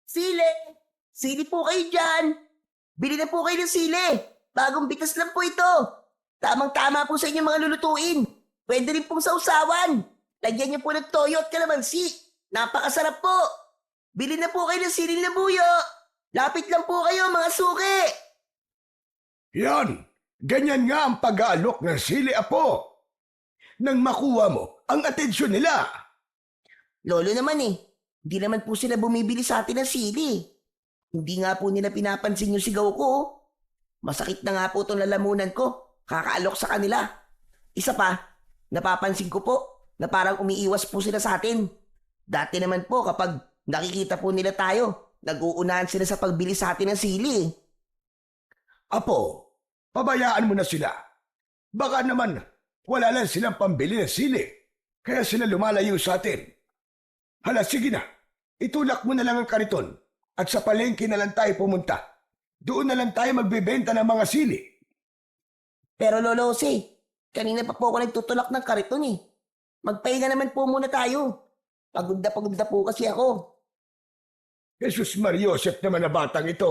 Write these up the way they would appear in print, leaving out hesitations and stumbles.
Sili! Sili po kayo dyan! Bili na po kayo ng sili! Bagong bitas lang po ito! Tamang-tama po sa inyong mga lulutuin! Pwede rin pong sausawan! Lagyan niyo po ng toyo at kalamansi! Napakasarap po! Bili na po kayo ng siling labuyo! Lapit lang po kayo mga suki! Yan! Ganyan nga ang pag-aalok ng sili, apo. Nang makuha mo ang atensyon nila. Lolo naman hindi naman po sila bumibili sa atin ng sili. Hindi nga po nila pinapansin yung sigaw ko. Masakit na nga po itong lalamunan ko. Kakaalok sa kanila. Isa pa, napapansin ko po na parang umiiwas po sila sa atin. Dati naman po kapag nakikita po nila tayo, nag-uunahan sila sa pagbili sa atin ng sili. Apo, pabayaan mo na sila. Baka naman wala lang silang pambili ng sili. Kaya sila lumalayo sa atin. Hala, sige na. Itulak mo na lang ang kariton. At sa palengke na lang tayo pumunta. Doon na lang tayo magbebenta ng mga sili. Pero Lolo Jose, kanina pa po ako nagtutulak ng kariton Magpahinga naman po muna tayo. Pagod na po kasi ako. Jesus Mariosep naman na batang ito.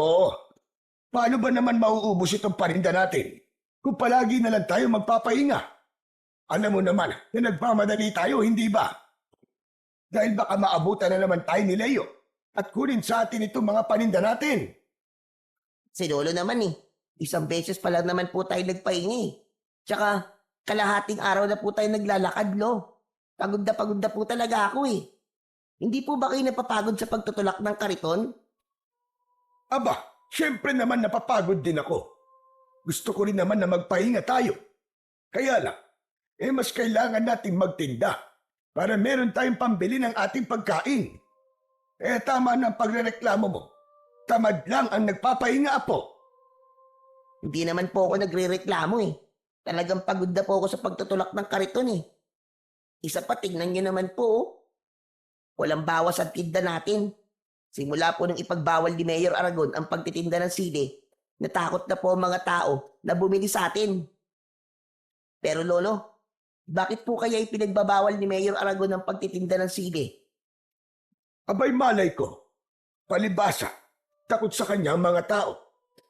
Paano ba naman mauubos itong parinda natin kung palagi na lang tayo magpapahinga? Alam mo naman na nagmamadali tayo, hindi ba? Dahil baka maabutan na naman tayo ni Leo at kunin sa atin itong mga paninda natin. Si Lolo naman isang beses pa lang naman po tayo nagpahinga Tsaka kalahating araw na po tayo naglalakad, Lo. Pagod na po talaga ako Hindi po ba kayo napapagod sa pagtutulak ng kariton? Aba, syempre naman napapagod din ako. Gusto ko rin naman na magpahinga tayo. Kaya lang, mas kailangan nating magtinda para meron tayong pambili ng ating pagkain. Tama na ang pagrereklamo mo. Tamad lang ang nagpapahinga, apo. Hindi naman po ako nagrereklamo Talagang pagod na po ako sa pagtutulak ng kariton Isa pa, tingnan niyo naman po Walang bawas ang tinda natin. Simula po nang ipagbawal ni Mayor Aragon ang pagtitinda ng sili, natakot na po ang mga tao na bumili sa atin. Pero Lolo, bakit po kaya ipinagbabawal ni Mayor Aragon ang pagtitinda ng sili? Abay malay ko. Palibasa, takot sa kanya ang mga tao.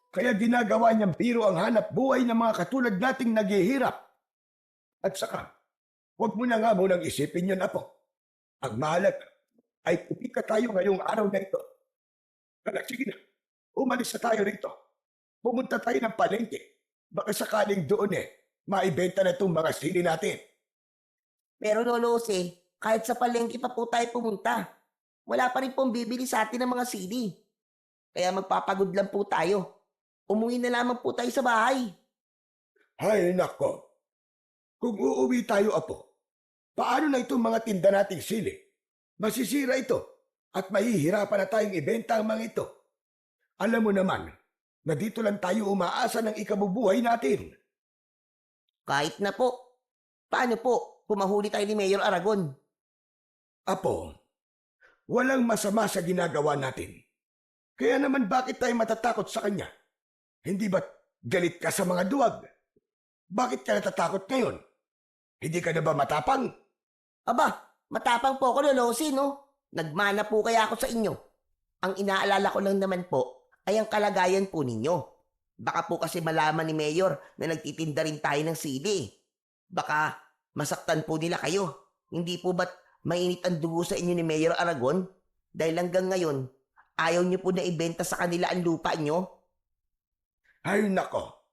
Kaya ginagawa niyang biro ang hanap buhay ng mga katulad nating naghihirap. At saka, huwag mo na nga munang isipin yun, apo. Ang mahalaga ay pupika tayo ngayong araw na ito. Kaya sige na, umalis na tayo rito. Pumunta tayo ng palengke. Baka sakaling doon maibenta na itong mga sili natin. Pero Lolo Jose, kahit sa palengke pa po tayo pumunta, wala pa rin pong bibili sa atin ng mga sili. Kaya magpapagod lang po tayo. Umuwi na lamang po tayo sa bahay. Hay nako, kung uuwi tayo, apo, paano na itong mga tinda nating sili? Masisira ito at mahihirapan na tayong ibenta ang mga ito. Alam mo naman na dito lang tayo umaasa ng ikabubuhay natin. Kahit na po. Paano po kung mahuli tayo ni Mayor Aragon? Apo, walang masama sa ginagawa natin. Kaya naman bakit tayo matatakot sa kanya? Hindi ba't galit ka sa mga duwag? Bakit ka natatakot ngayon? Hindi ka na ba matapang? Aba, matapang po ako, Lolo Jose, no? Nagmana po kaya ako sa inyo. Ang inaalala ko lang naman po ay ang kalagayan po ninyo. Baka po kasi malaman ni Mayor na nagtitinda rin tayo ng sili. Baka masaktan po nila kayo. Hindi po ba't mainit ang dugo sa inyo ni Mayor Aragon? Dahil hanggang ngayon, ayaw niyo po na ibenta sa kanila ang lupa niyo? Ay nako,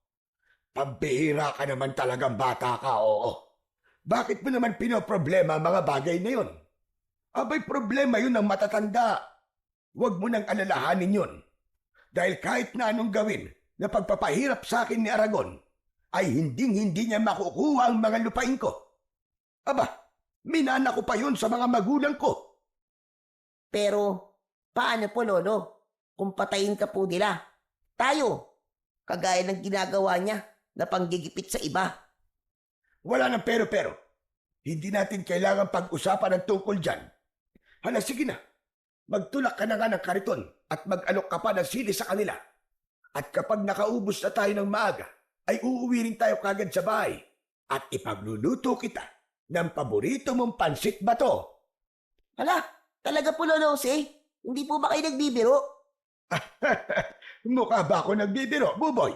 pambihira ka naman talagang bata ka, oo. Bakit mo naman pinoproblema ang mga bagay na yun? Abay, problema yun ng matatanda. Huwag mo nang alalahanin yun. Dahil kahit na anong gawin na pagpapahirap sa akin ni Aragon, ay hindi niya makukuha ang mga lupain ko. Aba, minana ko pa yun sa mga magulang ko. Pero, paano po, Lolo? Kung patayin ka po nila, tayo, kagaya ng ginagawa niya na panggigipit sa iba. Wala nang pero-pero. Hindi natin kailangan pag-usapan ng tungkol dyan. Hala, sige na. Magtulak ka na nga ng kariton at mag-alok ka pa ng sili sa kanila. At kapag nakaubos na tayo ng maaga, ay uuwi rin tayo kagad sa bahay at ipagluluto kita ng paborito mong pansit bato. Hala, talaga po, Lolo Jose? Hindi po ba kayo nagbibiro? Mukha ba ako nagbibiro, Buboy?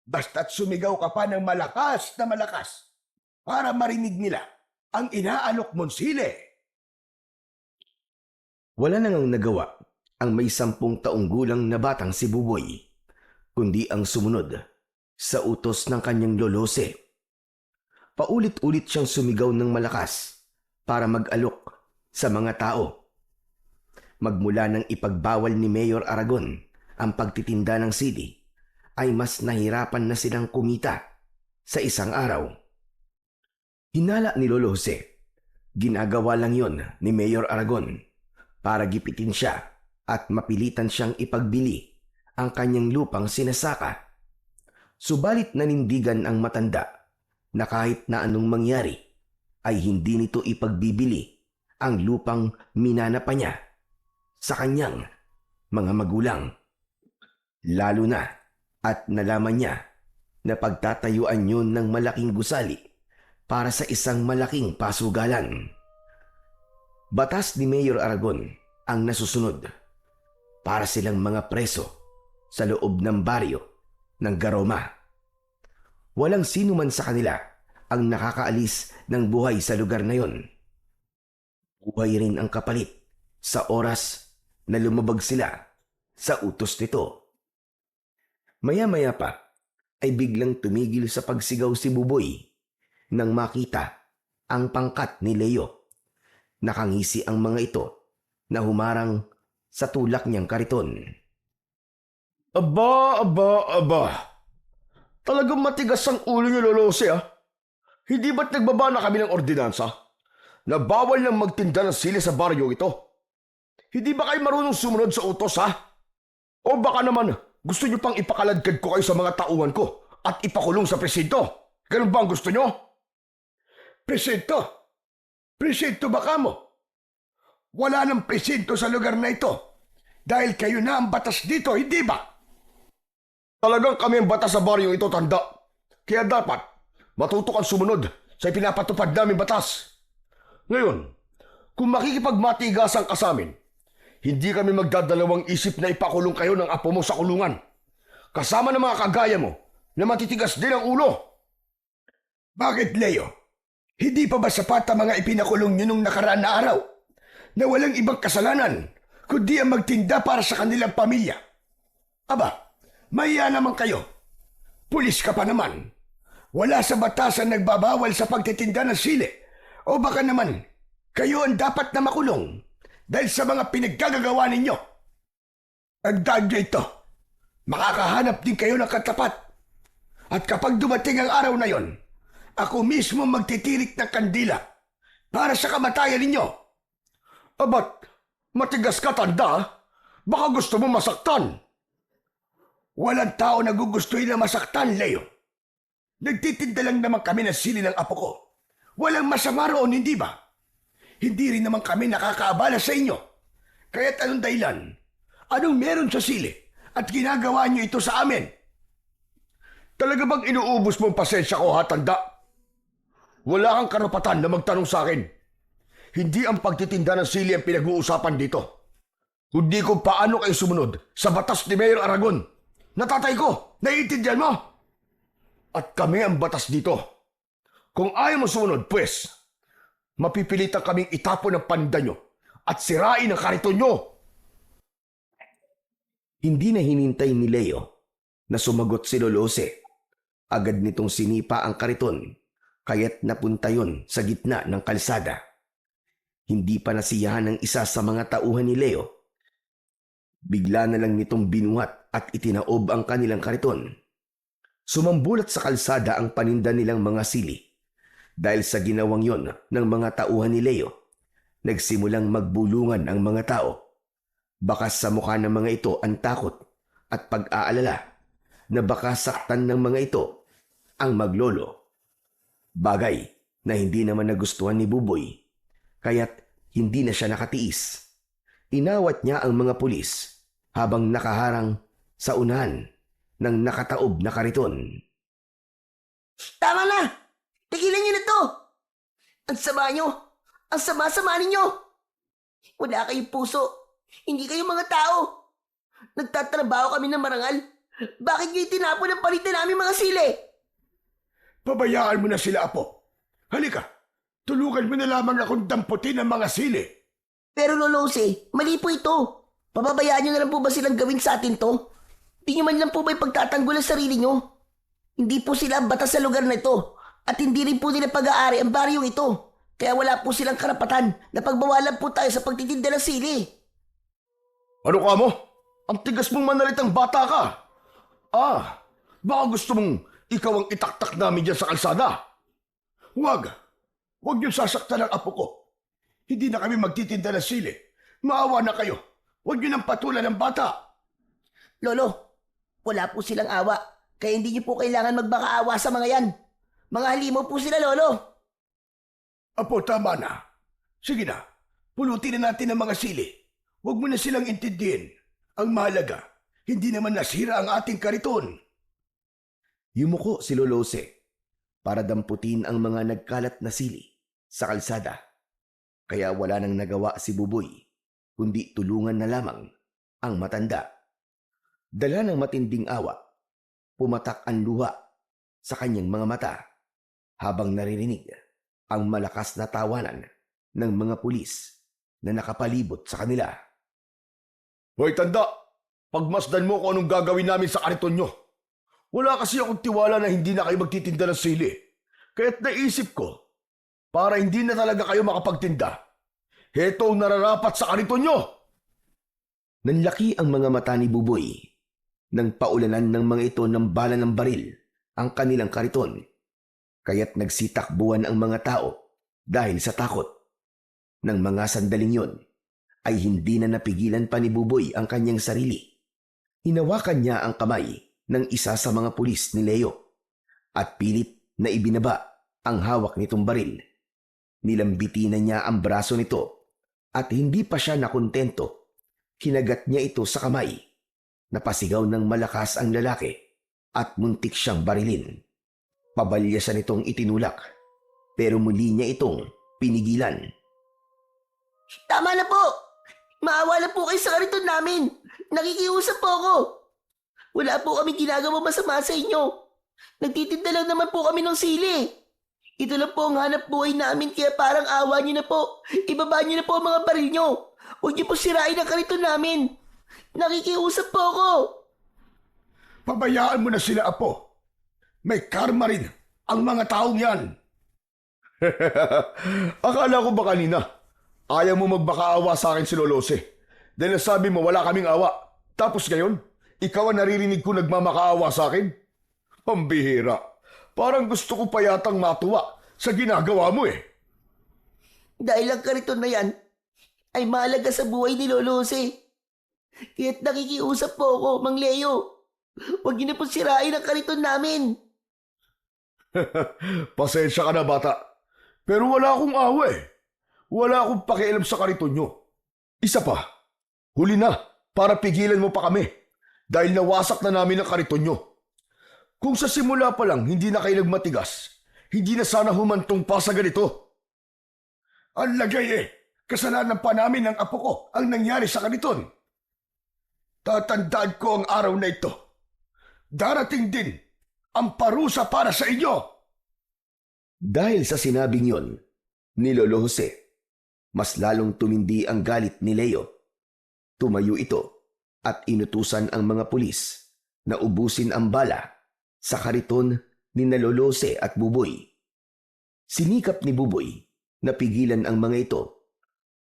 Basta't sumigaw ka pa ng malakas na malakas para marinig nila ang inaalok mong sili. Wala nang nagawa ang may 10 taong gulang na batang si Buboy, kundi ang sumunod sa utos ng kanyang lolose. Paulit-ulit siyang sumigaw ng malakas para mag-alok sa mga tao. Magmula nang ipagbawal ni Mayor Aragon ang pagtitinda ng sili, ay mas nahirapan na silang kumita sa isang araw. Hinala ni Lolo Jose, ginagawa lang yon ni Mayor Aragon para gipitin siya at mapilitan siyang ipagbili ang kanyang lupang sinasaka. Subalit nanindigan ang matanda na kahit na anong mangyari ay hindi nito ipagbibili ang lupang minana pa niya sa kanyang mga magulang. Lalo na at nalaman niya na pagtatayuan yun ng malaking gusali para sa isang malaking pasugalan. Batas ni Mayor Aragon ang nasusunod para silang mga preso sa loob ng baryo ng Garoma. Walang sino man sa kanila ang nakakaalis ng buhay sa lugar na yon. Buhay rin ang kapalit sa oras na lumabag sila sa utos nito. Maya-maya pa ay biglang tumigil sa pagsigaw si Buboy nang makita ang pangkat ni Leo. Nakangisi ang mga ito na humarang sa tulak niyang kariton. Aba, aba, aba. Talagang matigas ang ulo niyo, Lolose, ah. Hindi ba't nagbaba na kami ng ordinansa na bawal nang magtinda ng sili sa baryo ito? Hindi ba kayo marunong sumunod sa utos, ha? O baka naman gusto niyo pang ipakaladkad ko kayo sa mga tauhan ko at ipakulong sa presinto? Ganun ba ang gusto niyo? Presinto? Presinto ba kamo? Wala nang presinto sa lugar na ito dahil kayo na ang batas dito, hindi ba? Talagang kami ang batas sa baryo ito, tanda. Kaya dapat matuto kang sumunod sa pinapatupad namin batas. Ngayon, kung makikipagmatigasan ka sa amin, hindi kami magdadalawang isip na ipakulong kayo ng apo mo sa kulungan. Kasama ng mga kagaya mo na matitigas din ang ulo. Bakit, Leo? Hindi pa ba sapat ang mga ipinakulong nyo nung nakaraan na araw na walang ibang kasalanan kundi ang magtinda para sa kanilang pamilya? Aba, mahiya naman kayo. Pulis ka pa naman. Wala sa batasan nagbabawal sa pagtitinda ng sili. O baka naman, kayo ang dapat na makulong dahil sa mga pinaggagawa ninyo. Ang dahil ito, makakahanap din kayo ng katapat. At kapag dumating ang araw na yon, ako mismo magtitirik ng kandila para sa kamatayan ninyo. Abat, matigas ka, tanda. Baka gusto mo masaktan. Walang tao na gugustuhin na masaktan, Leo. Nagtitinda lang naman kami ng sili ng apo ko. Walang masama roon, hindi ba? Hindi rin naman kami nakakaabala sa inyo. Kaya't anong dahilan? Anong meron sa sili at ginagawa niyo ito sa amin? Talaga bang inuubos mo ang pasensya ko, ha, tanda? Wala kang karapatan na magtanong sa akin. Hindi ang pagtitinda ng sili ang pinag-uusapan dito. Kundi kung paano kayo sumunod sa batas ni Mayor Aragon. Natatay ko! Naiintindihan mo? At kami ang batas dito. Kung ayaw mo sumunod, pues, mapipilitan kaming itapon ang paninda nyo at sirain ang kariton nyo. Hindi na hinintay ni Leo na sumagot si Lolose. Agad nitong sinipa ang kariton, kaya't napunta yon sa gitna ng kalsada. Hindi pa nasiyahan ng isa sa mga tauhan ni Leo. Bigla na lang nitong binuhat at itinaob ang kanilang kariton. Sumambulat sa kalsada ang paninda nilang mga sili. Dahil sa ginawang yon ng mga tauhan ni Leo, nagsimulang magbulungan ang mga tao. Baka sa mukha ng mga ito ang takot at pag-aalala na baka saktan ng mga ito ang maglolo. Bagay na hindi naman nagustuhan ni Buboy, kaya't hindi na siya nakatiis. Inawat niya ang mga pulis habang nakaharang sa unahan ng nakataob na kariton. Tama na! Tigilan niyo na to! Ang sama niyo! Ang sama-sama ninyo! Wala kayong puso! Hindi kayo mga tao. Nagtatrabaho kami ng marangal. Bakit kayo tinapon ang palitan namin mga sili? Pabayaan mo na sila, Apo. Halika, tulungan mo na lamang akong damputin ang mga sili. Pero Lolose, mali po ito. Pababayaan nyo na lang po ba silang gawin sa atin to? Di nyo man lang po ba ipagtatanggol ang sarili nyo? Hindi po sila ang batas sa lugar na ito. At hindi rin po nila pag-aari ang baryong ito. Kaya wala po silang karapatan na pagbawalan po tayo sa pagtitinda ng sili. Ano ka mo? Ang tigas mong manalitang bata ka. Baka gusto mong ikaw ang itaktak namin dyan sa kalsada. Huwag niyo sasaktan ang apo ko. Hindi na kami magtitinda ng sili. Maawa na kayo. Huwag niyo nang patulan ng bata. Lolo, wala po silang awa. Kaya hindi nyo po kailangan magmakaawa sa mga yan. Mga halimaw po sila, Lolo. Apo, tama na. Sige na, pulutin na natin ang mga sili. Huwag mo na silang intindihin. Ang mahalaga, hindi naman nasira ang ating kariton. Yumuko si Lolose para damputin ang mga nagkalat na sili sa kalsada. Kaya wala nang nagawa si Buboy, kundi tulungan na lamang ang matanda. Dala ng matinding awa, pumatak ang luha sa kanyang mga mata habang naririnig ang malakas na tawanan ng mga pulis na nakapalibot sa kanila. Hoy, tanda! Pagmasdan mo kung anong gagawin namin sa kariton nyo. Wala kasi akong tiwala na hindi na kayo magtitinda ng sili. Kaya't naisip ko, para hindi na talaga kayo makapagtinda, heto ang nararapat sa kariton nyo! Nanlaki ang mga mata ni Buboy nang paulanan ng mga ito ng bala ng baril ang kanilang kariton. Kaya't nagsitakbuhan ang mga tao dahil sa takot. Nang mga sandaling yon, ay hindi na napigilan pa ni Buboy ang kanyang sarili. Hinawakan niya ang kamay ng isa sa mga pulis ni Leo at pilit na ibinaba ang hawak nitong baril. Nilambiti na niya ang braso nito at hindi pa siya nakontento. Kinagat niya ito sa kamay. Napasigaw ng malakas ang lalaki at muntik siyang barilin. Pabalyasan itong itinulak pero muli niya itong pinigilan. Tama na po! Maawa na po kayo sa kariton namin. Nakikiusap po ako. Wala po kami ginagawa masama sa inyo. Nagtitinda lang naman po kami ng sili. Ito lang po ang hanap buhay namin kaya parang awa niyo na po. Ibaba niyo na po ang mga baril niyo. Huwag niyo po sirain ang kariton namin. Nakikiusap po ako. Pabayaan mo na sila, Apo. May karma rin ang mga taong yan. Akala ko ba kanina, ayaw mo magmakaawa sa akin si Lolose. Dahil nasabi mo wala kaming awa. Tapos ngayon, ikaw ang naririnig ko nagmamakaawa sa akin? Pambihira. Parang gusto ko pa yatang matuwa sa ginagawa mo eh. Dahil ang kariton na yan ay mahalaga sa buhay ni Lolose. Kaya't nakikiusap po ako, Mang Leo. Huwag niyo na po sirain ang kariton namin. Pasensya ka na, bata. Pero wala akong awa eh. Wala akong pakialam sa kariton nyo. Isa pa, huli na para pigilan mo pa kami dahil nawasak na namin ang kariton nyo. Kung sa simula pa lang hindi na kayo nagmatigas, hindi na sana humantong pa sa ganito. Ang lagay eh, kasalanan pa namin ng apo ko ang nangyari sa kariton. Tatandaan ko ang araw na ito. Darating din ang parusa para sa inyo. Dahil sa sinabing yon ni Lolo Jose, mas lalong tumindi ang galit ni Leo. Tumayo ito at inutusan ang mga pulis na ubusin ang bala sa kariton ni Lolo Jose at Buboy. Sinikap ni Buboy na pigilan ang mga ito,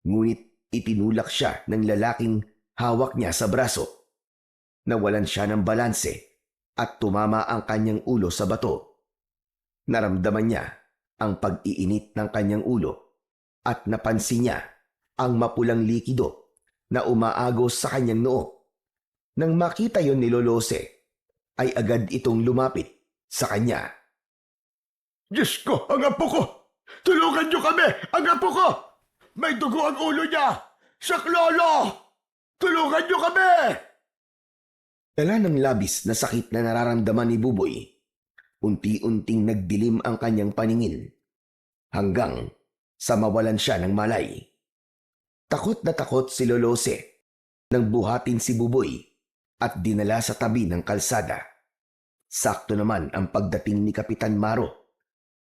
ngunit itinulak siya ng lalaking hawak niya sa braso. Nawalan siya ng balanse at tumama ang kanyang ulo sa bato. Naramdaman niya ang pag-iinit ng kanyang ulo at napansin niya ang mapulang likido na umaagos sa kanyang noo. Nang makita yon ni Lolose, ay agad itong lumapit sa kanya. Diyos ko, ang apo ko! Tulungan niyo kami! Ang apo ko! May dugo ang ulo niya! Saklolo! Tulungan niyo kami! Dala ng labis na sakit na nararamdaman ni Buboy, unti-unting nagdilim ang kanyang paningin hanggang sa mawalan siya ng malay. Takot na takot si Lolose nang buhatin si Buboy at dinala sa tabi ng kalsada. Sakto naman ang pagdating ni Kapitan Maro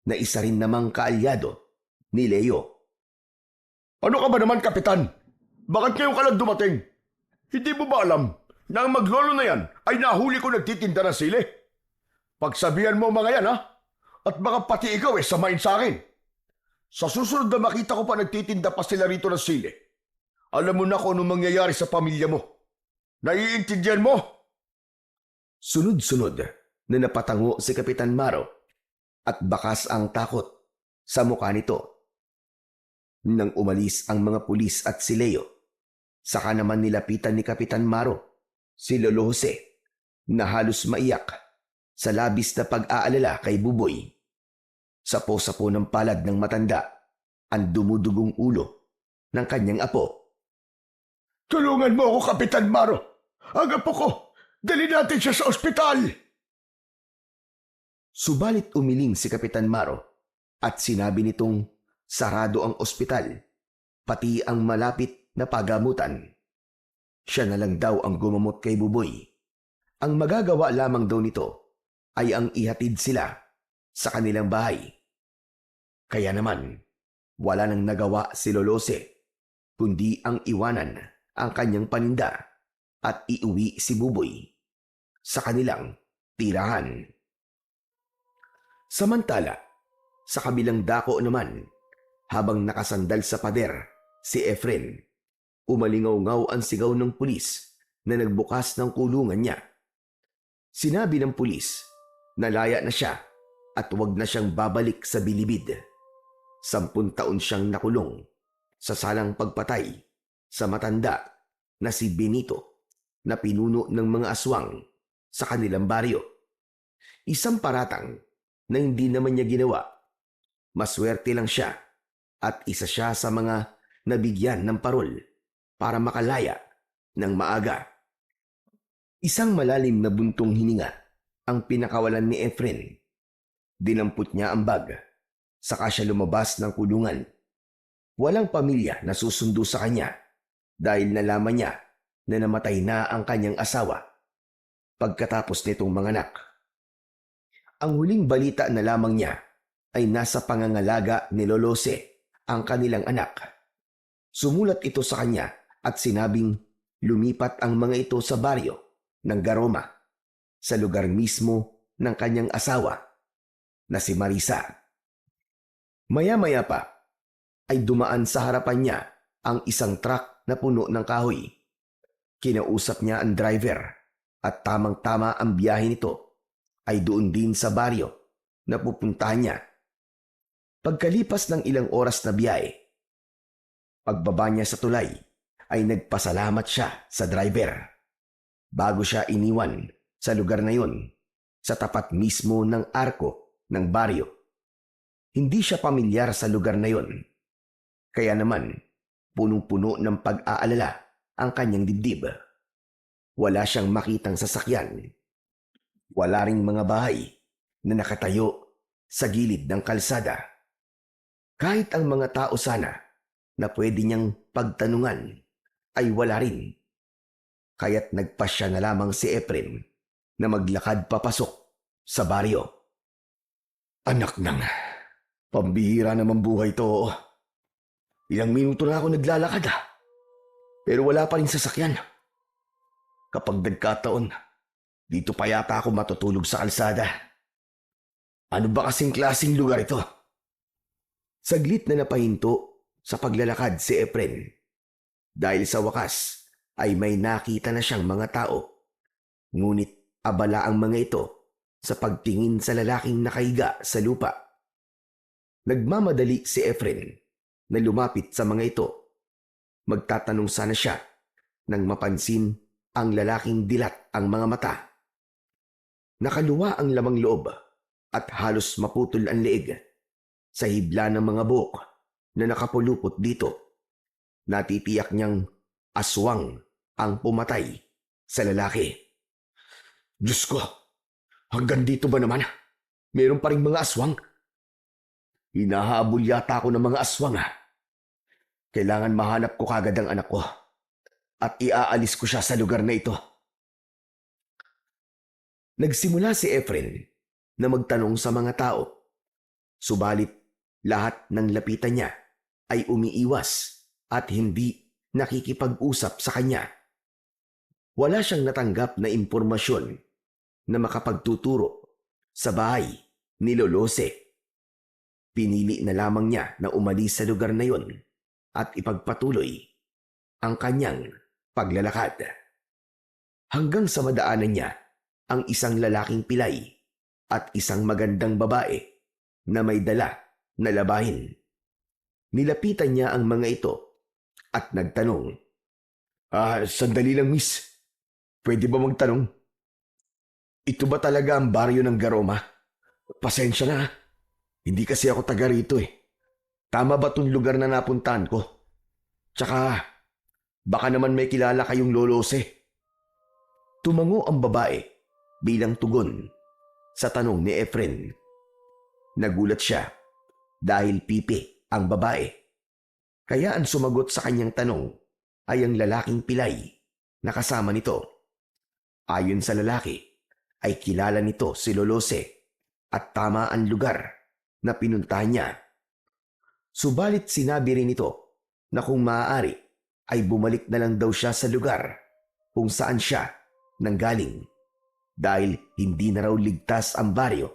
na isa rin namang kaalyado ni Leo. Ano ka ba naman, Kapitan? Bakit ngayon ka lang dumating? Hindi mo ba alam na ang maglolo na yan ay nahuli ko nagtitinda ng sili? Pagsabihan mo mga yan, ha? At baka pati ikaw samain sa akin. Sa susunod na makita ko pa nagtitinda pa sila rito ng sili, alam mo na kung anong mangyayari sa pamilya mo. Naiintindihan mo? Sunod-sunod na napatango si Kapitan Maro at bakas ang takot sa mukha nito. Nang umalis ang mga pulis at si Leo, saka naman nilapitan ni Kapitan Maro si Lolo Jose na halos maiyak sa labis na pag-aalala kay Buboy. Sapo-sapo ng palad ng matanda ang dumudugong ulo ng kanyang apo. Tulungan mo ako, Kapitan Maro. Ang apo ko, dali natin siya sa ospital. Subalit umiling si Kapitan Maro at sinabi nitong sarado ang ospital, pati ang malapit na pagamutan. Siya na lang daw ang gumamot kay Buboy. Ang magagawa lamang daw nito ay ang ihatid sila sa kanilang bahay. Kaya naman, wala nang nagawa si Lolose, kundi ang iwanan ang kanyang paninda at iuwi si Buboy sa kanilang tirahan. Samantala, sa kabilang dako naman, habang nakasandal sa pader si Efren, umalingaw-ngaw ang sigaw ng pulis na nagbukas ng kulungan niya. Sinabi ng pulis na laya na siya at huwag na siyang babalik sa bilibid. 10 taon siyang nakulong sa salang pagpatay sa matanda na si Benito na pinuno ng mga aswang sa kanilang baryo. Isang paratang na hindi naman niya ginawa. Maswerte lang siya at isa siya sa mga nabigyan ng parol para makalaya ng maaga. Isang malalim na buntong hininga ang pinakawalan ni Efren. Dinampot niya ang bag, saka siya lumabas ng kulungan. Walang pamilya na susundo sa kanya dahil nalaman niya na namatay na ang kanyang asawa pagkatapos nitong manganak. Ang huling balita na lamang niya ay nasa pangangalaga ni Lolose, ang kanilang anak. Sumulat ito sa kanya at sinabing lumipat ang mga ito sa baryo ng Garoma, sa lugar mismo ng kanyang asawa na si Marisa. Maya-maya pa ay dumaan sa harapan niya ang isang truck na puno ng kahoy. Kinausap niya ang driver at tamang-tama ang biyahe nito ay doon din sa baryo na pupuntahan niya. Pagkalipas ng ilang oras na biyahe, pagbaba niya sa tulay ay nagpasalamat siya sa driver. Bago siya iniwan sa lugar na yon, sa tapat mismo ng arko ng baryo. Hindi siya pamilyar sa lugar na yon. Kaya naman, punong-puno ng pag-aalala ang kanyang dibdib. Wala siyang makitang sasakyan. Wala ring mga bahay na nakatayo sa gilid ng kalsada. Kahit ang mga tao sana na pwede niyang pagtanungan ay wala rin. Kaya't nagpasya na lamang si Efren na maglakad papasok sa baryo. Anak nang, pambihira naman buhay to. Ilang minuto na ako naglalakad pero wala pa rin sasakyan. Kapag nagkataon, dito pa yata ako matutulog sa kalsada. Ano ba kasing klaseng lugar ito? Saglit na napahinto sa paglalakad si Efren. Dahil sa wakas ay may nakita na siyang mga tao. Ngunit abala ang mga ito sa pagtingin sa lalaking nakahiga sa lupa. Nagmamadali si Efren na lumapit sa mga ito. Magtatanong sana siya nang mapansin ang lalaking dilat ang mga mata. Nakaluwa ang lamang loob at halos maputol ang leeg sa hibla ng mga buhok na nakapulupot dito. Natitiyak niyang aswang ang pumatay sa lalaki. Diyos ko, hanggang dito ba naman? Meron pa rin mga aswang? Hinahabol yata ako ng mga aswang. Kailangan mahanap ko kagad ang anak ko. at iaalis ko siya sa lugar na ito. Nagsimula si Efren na magtanong sa mga tao. Subalit lahat ng lapitan niya ay umiiwas at hindi nakikipag-usap sa kanya. Wala siyang natanggap na impormasyon na makapagtuturo sa bahay ni Lolose. Pinili na lamang niya na umalis sa lugar na yon at ipagpatuloy ang kanyang paglalakad. Hanggang sa madaanan niya ang isang lalaking pilay at isang magandang babae na may dala na labahin. Nilapitan niya ang mga ito at nagtanong, Sandali lang miss, pwede ba magtanong? Ito ba talaga ang baryo ng Garoma? Pasensya na, hindi kasi ako taga rito eh. Tama ba tong lugar na napuntahan ko? Tsaka, baka naman may kilala kayong Lolose. Tumango ang babae bilang tugon sa tanong ni Efren. Nagulat siya dahil pipi ang babae. Kaya ang sumagot sa kanyang tanong ay ang lalaking pilay na kasama nito. Ayon sa lalaki ay kilala nito si Lolose at tama ang lugar na pinuntahan niya. Subalit sinabi rin nito na kung maaari ay bumalik na lang daw siya sa lugar kung saan siya nanggaling dahil hindi na raw ligtas ang baryo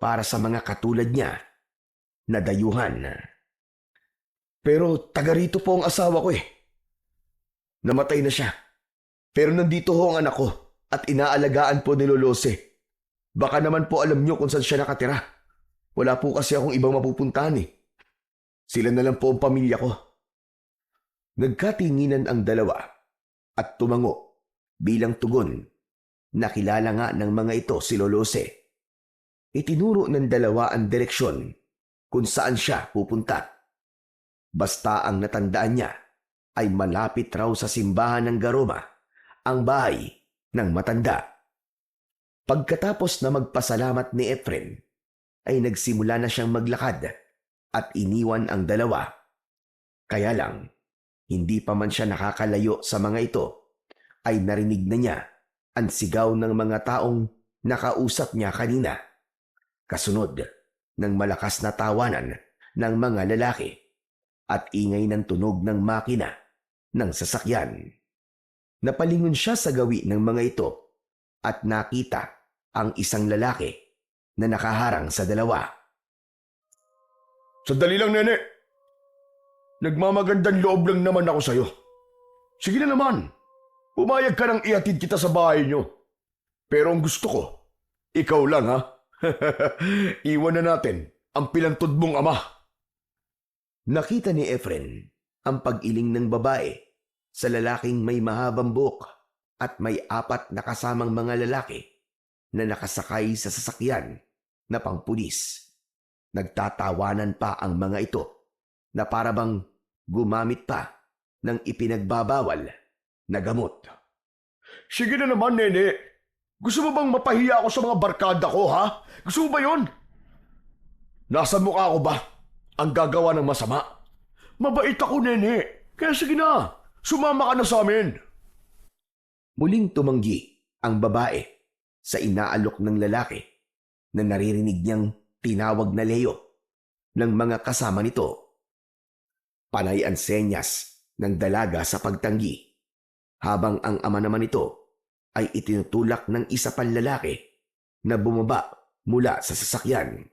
para sa mga katulad niya na dayuhan. Pero taga rito po ang asawa ko eh. Namatay na siya. Pero nandito ho ang anak ko at inaalagaan po ni Lolose. Baka naman po alam niyo kung saan siya nakatira. Wala po kasi akong ibang mapupuntahan eh. Sila na lang po ang pamilya ko. Nagkatinginan ang dalawa at tumango bilang tugon. Nakilala nga ng mga ito si Lolose. Itinuro ng dalawa ang direksyon kung saan siya pupunta. Basta ang natandaan niya ay malapit raw sa simbahan ng Garoma, ang bahay ng matanda. Pagkatapos na magpasalamat ni Efren, ay nagsimula na siyang maglakad at iniwan ang dalawa. Kaya lang, hindi pa man siya nakakalayo sa mga ito, ay narinig na niya ang sigaw ng mga taong nakausap niya kanina. Kasunod ng malakas na tawanan ng mga lalaki at ingay ng tunog ng makina ng sasakyan. Napalingon siya sa gawi ng mga ito at nakita ang isang lalaki na nakaharang sa dalawa. Sandali lang, nene. Nagmamagandang loob lang naman ako sa'yo. Sige na naman. Pumayag ka nang ihatid kita sa bahay niyo. Pero ang gusto ko, ikaw lang ha. Iwan na natin ang pilantod mong ama. Nakita ni Efren ang pag-iling ng babae sa lalaking may mahabang buhok at may 4 na kasamang mga lalaki na nakasakay sa sasakyan na pangpulis. Nagtatawanan pa ang mga ito na parabang gumamit pa ng ipinagbabawal na gamot. Sige na naman, nene. Gusto mo bang mapahiya ako sa mga barkada ko, ha? Gusto mo ba yun? Nasa mukha ko ba ang gagawa ng masama? Mabait ako, nene. Kaya sige na, sumama ka na sa amin. Muling tumanggi ang babae sa inaalok ng lalaki na naririnig niyang tinawag na Leo ng mga kasama nito. Panay ang senyas ng dalaga sa pagtanggi, habang ang ama naman nito ay itinutulak ng isa pang lalaki na bumaba mula sa sasakyan.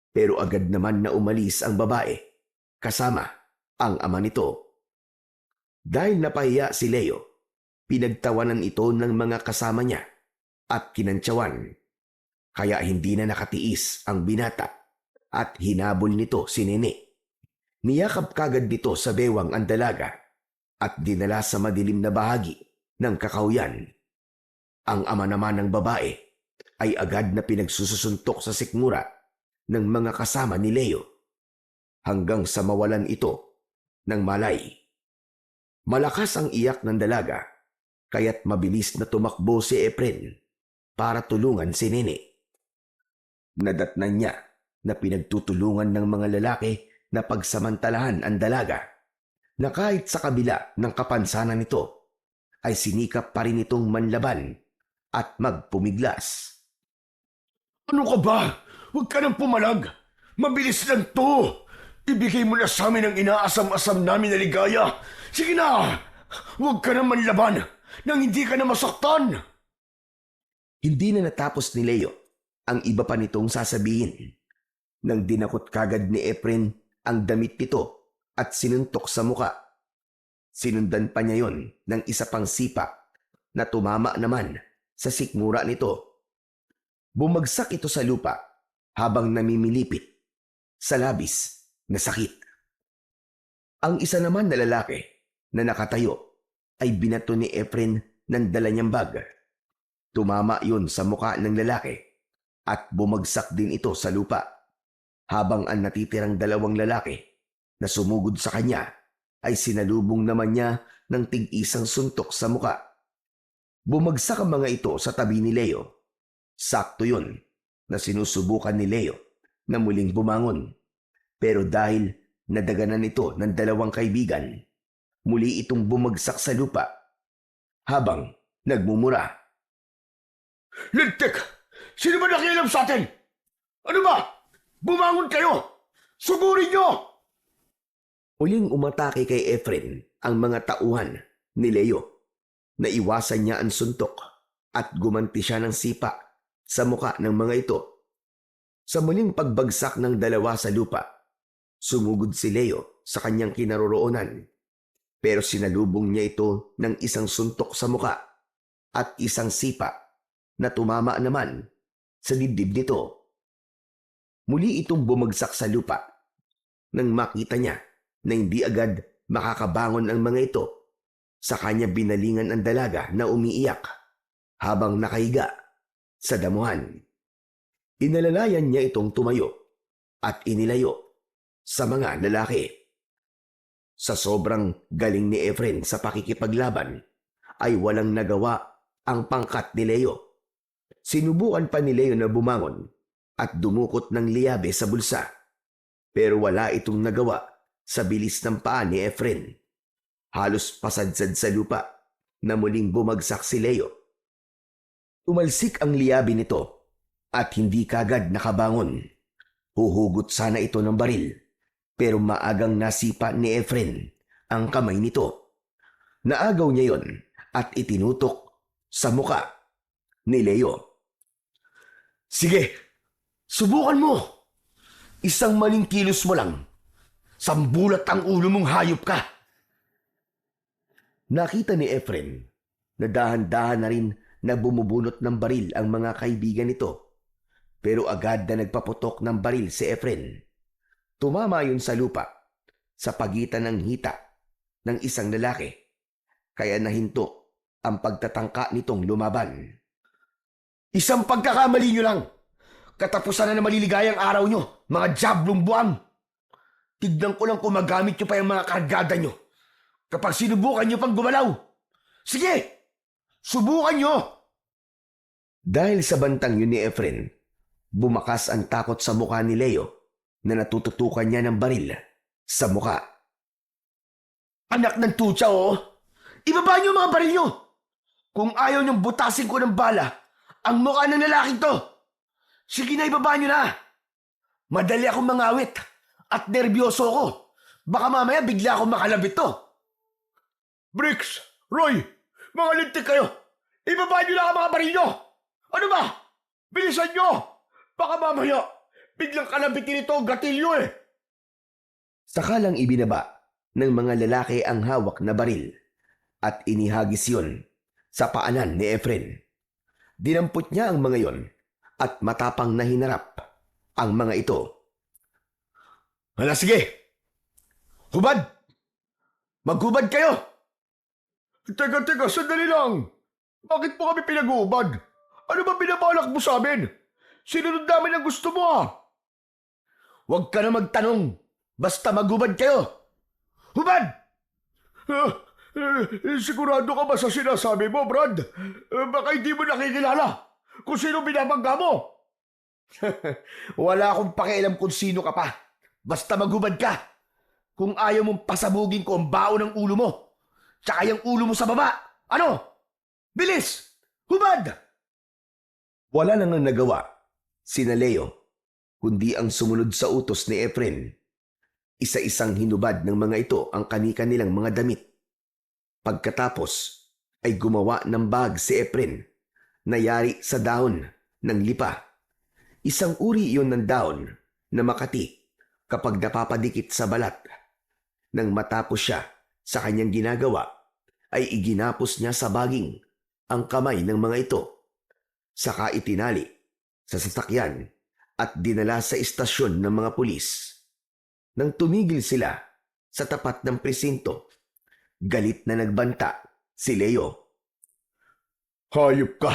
Pero agad naman na umalis ang babae kasama ang ama nito. Dahil napahiya si Leo, pinagtawanan ito ng mga kasama niya at kinantsawan. Kaya hindi na nakatiis ang binata at hinabol nito si Nene. Niyakap kagad nito sa bewang ang dalaga at dinala sa madilim na bahagi ng kakawyan. Ang ama naman ng babae ay agad na pinagsusuntok sa sikmura ng mga kasama ni Leo hanggang sa mawalan ito ng malay. Malakas ang iyak ng dalaga kaya't mabilis na tumakbo si Efren para tulungan si Nene. Nadatnan niya na pinagtutulungan ng mga lalaki na pagsamantalahan ang dalaga na kahit sa kabila ng kapansanan nito ay sinikap pa rin itong manlaban at magpumiglas. Ano ka ba? Huwag ka nang pumalag. Mabilis lang to. Ibigay mo na sa amin ang inaasam-asam namin na ligaya. Sige na! Huwag ka nang manlaban nang hindi ka na masaktan. Hindi na natapos ni Leo ang iba pa nitong sasabihin nang dinakot kagad ni Efren ang damit nito at sinuntok sa muka. Sinundan pa niya yon ng isa pang sipa na tumama naman sa sikmura nito. Bumagsak ito sa lupa habang namimilipit sa labis na sakit. Ang isa naman na lalaki na nakatayo ay binato ni Efren ng dala niyang bag. Tumama yun sa muka ng lalaki at bumagsak din ito sa lupa habang ang natitirang dalawang lalaki na sumugod sa kanya ay sinalubong naman niya ng tig-isang suntok sa muka. Bumagsak ang mga ito sa tabi ni Leo. Sakto yun na sinusubukan ni Leo na muling bumangon. Pero dahil nadaganan ito ng dalawang kaibigan, muli itong bumagsak sa lupa habang nagmumura. Lintik! Sino ba nakialam sa atin? Ano ba? Bumangon kayo! Sugurin nyo! Muling umatake kay Efren ang mga tauhan ni Leo. Naiwasan niya ang suntok at gumanti siya ng sipa sa muka ng mga ito. Sa muling pagbagsak ng dalawa sa lupa, sumugod si Leo sa kanyang kinaroroonan. Pero sinalubong niya ito ng isang suntok sa muka at isang sipa na tumama naman sa dibdib nito. Muli itong bumagsak sa lupa nang makita niya na hindi agad makakabangon ang mga ito. Sa kanya binalingan ang dalaga na umiiyak habang nakahiga sa damuhan. Inalalayan niya itong tumayo at inilayo sa mga lalaki. Sa sobrang galing ni Efren sa pakikipaglaban ay walang nagawa ang pangkat ni Leo. Sinubukan pa ni Leo na bumangon at dumukot ng liyabe sa bulsa. Pero wala itong nagawa sa bilis ng paa ni Efren. Halos pasadsad sa lupa na muling bumagsak si Leo. Tumalsik ang liyabe nito at hindi kagad nakabangon. Huhugot sana ito ng baril pero maagang nasipa ni Efren ang kamay nito. Naagaw niya yon at itinutok sa muka ni Leo. Sige, subukan mo. Isang maling kilos mo lang. Sambulat ang ulo mong hayop ka. Nakita ni Efren na dahan-dahan na rin na bumubunot ng baril ang mga kaibigan nito. Pero agad na nagpaputok ng baril si Efren. Tumama yun sa lupa sa pagitan ng hita ng isang lalaki. Kaya nahinto ang pagtatangka nitong lumaban. Isang pagkakamali nyo lang. Katapusan na maliligayang araw nyo, mga jablong buwang. Tignan ko lang kung magamit nyo pa yung mga kargada nyo kapag sinubukan nyo pang gumalaw. Sige, subukan nyo! Dahil sa bantang yun ni Efren, bumakas ang takot sa mukha ni Leo na natututukan niya ng baril sa mukha. Anak ng tutsa, oh! Ibaba nyo mga baril nyo! Kung ayaw nyong butasin ko ng bala ang mukha ng lalaking to, sige na ibaba nyo na! Madali akong mangawit at nervyoso ako. Baka mamaya bigla akong makalabit to. Bricks! Roy! Mga lintik kayo! Ibaba nyo na ang mga baril nyo! Ano ba? Bilisan nyo! Baka mamaya biglang kalabitin ito ang gatilyo eh! Sakalang ibinaba ng mga lalaki ang hawak na baril at inihagis yun sa paanan ni Efren. Dinampot niya ang mga yon at matapang na hinarap ang mga ito. Hala sige! Hubad! Maghubad kayo! Teka, sandali lang! Bakit po kami pinag-uubad? Ano ba pinabalak mo sa amin? Sinunod namin ang gusto mo ah! Huwag ka na magtanong! Basta maghubad kayo! Hubad! Sigurado ka ba sa sinasabi mo, Brad? Baka hindi mo nakikilala kung sino binabangga mo. Wala akong pakialam kung sino ka pa. Basta maghubad ka. Kung ayaw mong pasabugin ko ang bao ng ulo mo, tsaka yung ulo mo sa baba, Ano? Bilis! Hubad! Wala nang nagawa sina Leo, kundi ang sumunod sa utos ni Efren. Isa-isang hinubad ng mga ito ang kani-kanilang mga damit. Pagkatapos ay gumawa ng bag si Efren na yari sa dahon ng lipa. Isang uri iyon ng dahon na makati kapag napapadikit sa balat. Nang matapos siya sa kanyang ginagawa, ay iginapos niya sa baging ang kamay ng mga ito. Saka itinali sa sasakyan at dinala sa istasyon ng mga pulis. Nang tumigil sila sa tapat ng presinto, galit na nagbanta si Leo. Hayop ka!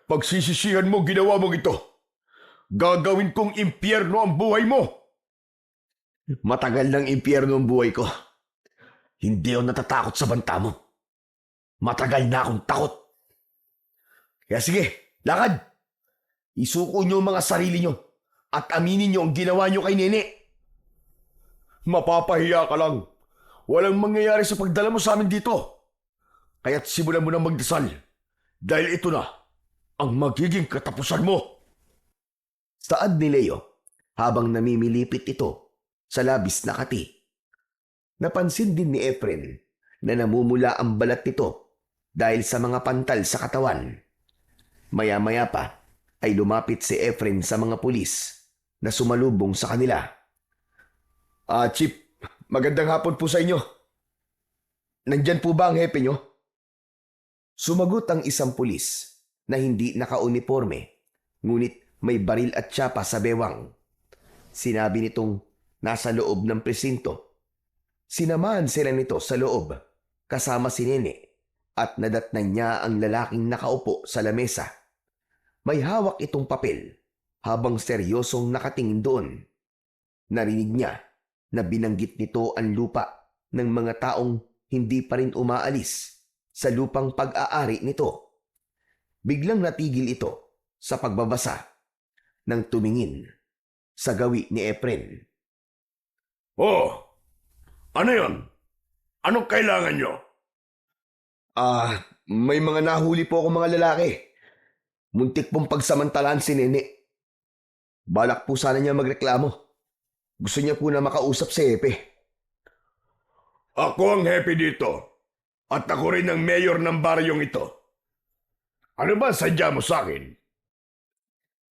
Pagsisisihan mo ginawa mong ito. Gagawin kong impyerno ang buhay mo. Matagal ng impyerno ang buhay ko. Hindi ako natatakot sa banta mo. Matagal na akong takot. Kaya sige, lakad! Isuko niyo ang mga sarili niyo at aminin niyo ang ginawa niyo kay Nene. Mapapahiya ka lang. Walang mangyayari sa pagdala mo sa amin dito. Kaya't simulan mo na magdasal. Dahil ito na ang magiging katapusan mo. Saad ni Leo habang namimilipit ito sa labis na kati. Napansin din ni Efren na namumula ang balat nito dahil sa mga pantal sa katawan. Maya-maya pa ay lumapit si Efren sa mga pulis na sumalubong sa kanila. Chief, magandang hapon po sa inyo. Nandyan po ba ang hepe nyo? Sumagot ang isang pulis na hindi naka-uniforme, ngunit may baril at tsapa sa bewang. Sinabi nitong nasa loob ng presinto. Sinamahan sila nito sa loob, kasama si Nene, at nadatnan niya ang lalaking nakaupo sa lamesa. May hawak itong papel habang seryosong nakatingin doon. Narinig niya na binanggit nito ang lupa ng mga taong hindi pa rin umaalis sa lupang pag-aari nito. Biglang natigil ito sa pagbabasa nang tumingin sa gawi ni Efren. Oh, ano yon? Anong kailangan nyo? May mga nahuli po ako mga lalaki. Muntik pong pagsamantalaan si Nene. Balak po sana niya magreklamo. Gusto niya po na makausap si Hepe. Ako ang hepe dito. At ako rin ang mayor ng baryong ito. Ano ba sadya mo sa akin?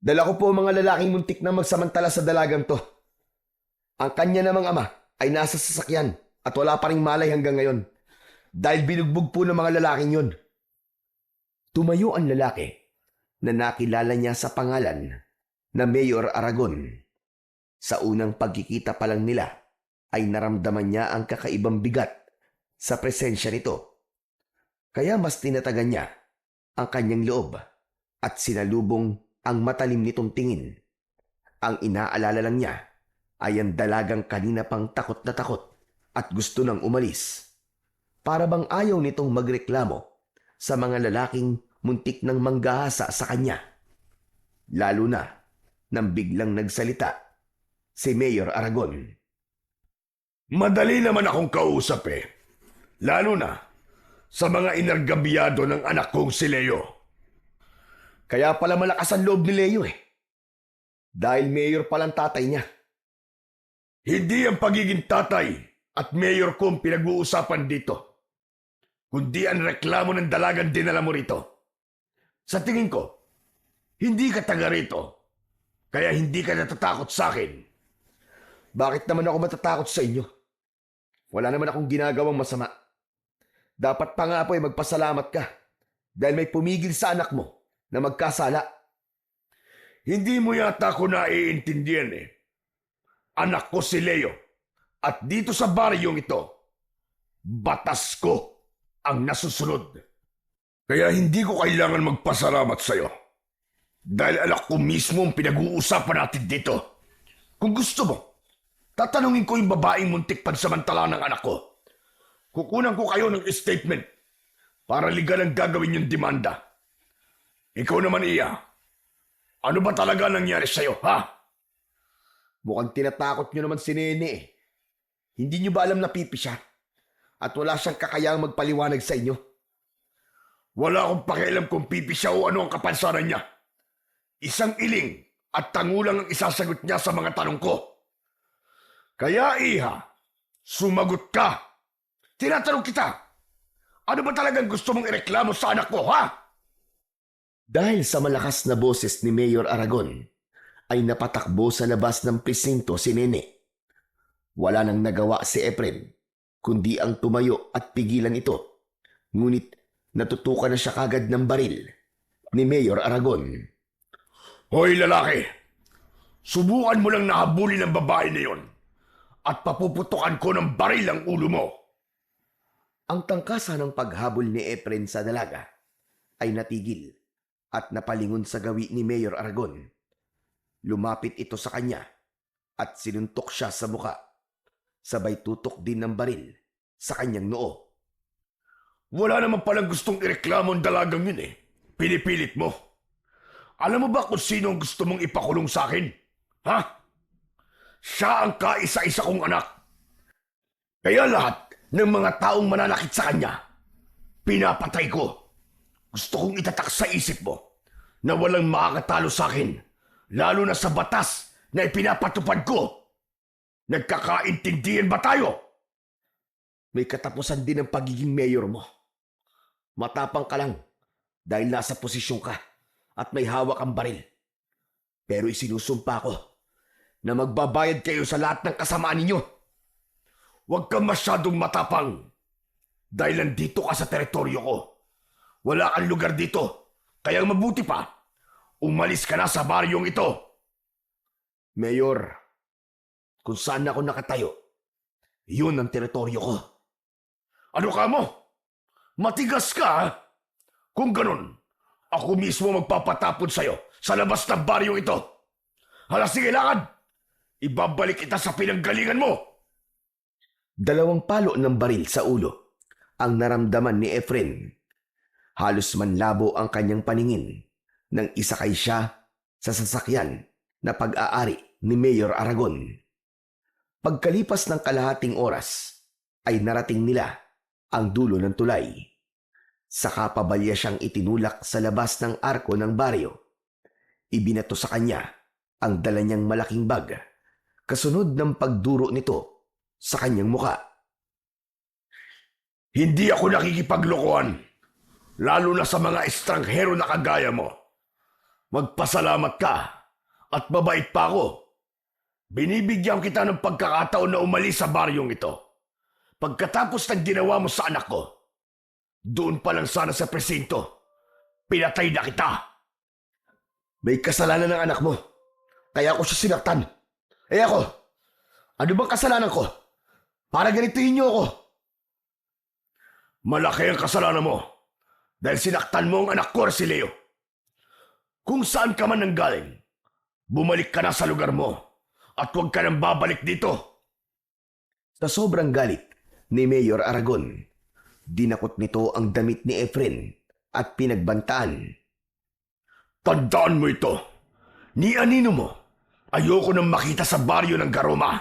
Dala ko po mga lalaking muntik na magsamantala sa dalagang to. Ang kanya namang ama ay nasa sasakyan at wala pa ring malay hanggang ngayon dahil binugbog po ng mga lalaking yun. Tumayo ang lalaki na nakilala niya sa pangalan na Mayor Aragon. Sa unang pagkikita pa lang nila ay naramdaman niya ang kakaibang bigat sa presensya nito. Kaya mas tinatagan niya ang kanyang loob at sinalubong ang matalim nitong tingin. Ang inaalala lang niya ay ang dalagang kanina pang takot na takot at gusto nang umalis. Para bang ayaw nitong magreklamo sa mga lalaking muntik ng manggahasa sa kanya. Lalo na nang biglang nagsalita si Mayor Aragon. Madali naman akong kausap eh. Lalo na sa mga inargabyado ng anak kong si Leo. Kaya pala malakas ang loob ni Leo eh. Dahil mayor palang tatay niya. Hindi ang pagiging tatay at mayor ko ang pinag-uusapan dito, kundi ang reklamo ng dalagang dinala mo rito. Sa tingin ko, hindi ka taga rito, kaya hindi ka natatakot sa akin. Bakit naman ako matatakot sa inyo? Wala naman akong ginagawang masama. Dapat pa nga po ay magpasalamat ka dahil may pumigil sa anak mo na magkasala. Hindi mo yata ako naiintindihan eh. Anak ko si Leo at dito sa baryong ito, batas ko ang nasusunod. Kaya hindi ko kailangan magpasalamat sa'yo dahil anak ko mismo ang pinag-uusapan natin dito. Kung gusto mo, tatanungin ko yung babaeng muntik pansamantala ng anak ko. Kukunan ko kayo ng statement para legal ang gagawin yung demanda. Ikaw naman, Iya. Ano ba talaga nangyari sa'yo, ha? Mukhang tinatakot nyo naman si Nene eh. Hindi nyo ba alam na pipi siya? At wala siyang kakayang magpaliwanag sa inyo? Wala akong pakialam kung pipi siya o ano ang kapansanan niya. Isang iling at tangulang ang isasagot niya sa mga tanong ko. Kaya iha, sumagot ka. Tinatanong kita, ano ba talagang gusto mong ireklamo sa anak ko, ha? Dahil sa malakas na boses ni Mayor Aragon, ay napatakbo sa labas ng presinto si Nene. Wala nang nagawa si Efren, kundi ang tumayo at pigilan ito. Ngunit natutukan na siya kagad ng baril ni Mayor Aragon. Hoy lalaki, subukan mo lang nahabulin ang babae na yon at papuputukan ko ng baril ang ulo mo. Ang tangkasa ng paghabol ni Efren sa dalaga ay natigil at napalingon sa gawi ni Mayor Aragon. Lumapit ito sa kanya at sinuntok siya sa muka. Sabay tutok din ng baril sa kanyang noo. Wala naman palang gustong ireklamo ang dalagang yun eh. Pinipilit mo. Alam mo ba kung sino ang gusto mong ipakulong sa akin? Ha? Siya ang kaisa-isa kong anak. Kaya lahat ng mga taong mananakit sa kanya, pinapatay ko. Gusto kong itatak sa isip mo na walang makakatalo sa akin, lalo na sa batas na ipinapatupad ko. Nagkakaintindihan ba tayo? May katapusan din ang pagiging mayor mo. Matapang ka lang dahil nasa posisyon ka at may hawak ang baril. Pero isinusumpa ko na magbabayad kayo sa lahat ng kasamaan ninyo. Huwag kang masyadong matapang dahil nandito ka sa teritoryo ko. Wala kang lugar dito, kaya mabuti pa, umalis ka na sa baryong ito. Mayor, kung saan ako nakatayo, yun ang teritoryo ko. Ano ka mo? Matigas ka, ha? Kung ganun, ako mismo magpapatapon sa'yo sa labas ng baryong ito. Hala, sige, lakad! Ibabalik kita sa pinanggalingan mo! 2 palo ng baril sa ulo ang naramdaman ni Efren. Halos manlabo ang kanyang paningin nang isakay siya sa sasakyan na pag-aari ni Mayor Aragon. Pagkalipas ng kalahating oras ay narating nila ang dulo ng tulay. Saka pabalya siyang itinulak sa labas ng arko ng baryo. Ibinato sa kanya ang dala niyang malaking bag, kasunod ng pagduro nito sa kanyang muka. Hindi ako nakikipaglokohan, lalo na sa mga estranghero na kagaya mo. Magpasalamat ka at mabait pa ako. Binibigyan kita ng pagkakataon na umalis sa baryong ito. Pagkatapos ng ginawa mo sa anak ko, doon pa lang sana sa presinto, pinatay na kita. May kasalanan ng anak mo, kaya ako siya sinaktan. Ako, ano bang kasalanan ko? Para ganituhin niyo ako. Malaki ang kasalanan mo dahil sinaktan mo ang anak ko si Leo. Kung saan ka man nanggaling, bumalik ka na sa lugar mo at huwag ka nang babalik dito. Sa sobrang galit ni Mayor Aragon, dinakot nito ang damit ni Efren at pinagbantaan. Tandaan mo ito. Ni anino mo, ayoko nang makita sa baryo ng Garoma.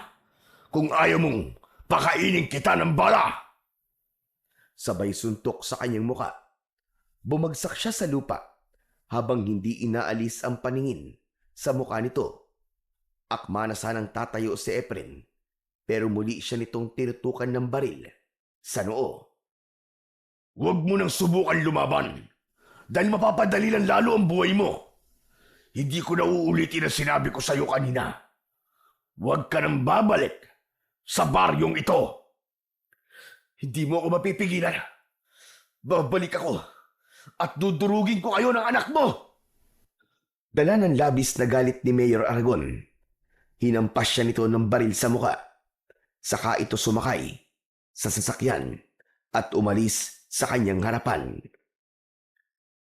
Kung ayaw mong pakainin kita ng bala. Sabay suntok sa kanyang muka. Bumagsak siya sa lupa habang hindi inaalis ang paningin sa muka nito. Akma na sanang tatayo si Efren, pero muli siya nitong tinutukan ng baril sa noo. Huwag mo nang subukan lumaban dahil mapapadali lang lalo ang buhay mo. Hindi ko na uulitin ang sinabi ko sa iyo kanina. Huwag ka nang babalik sa baryong ito. Hindi mo ako mapipigilan. Babalik ako at dudurugin ko kayo ng anak mo. Dala ng labis na galit ni Mayor Aragon. Hinampas siya nito ng baril sa muka. Saka ito sumakay sa sasakyan at umalis sa kanyang harapan.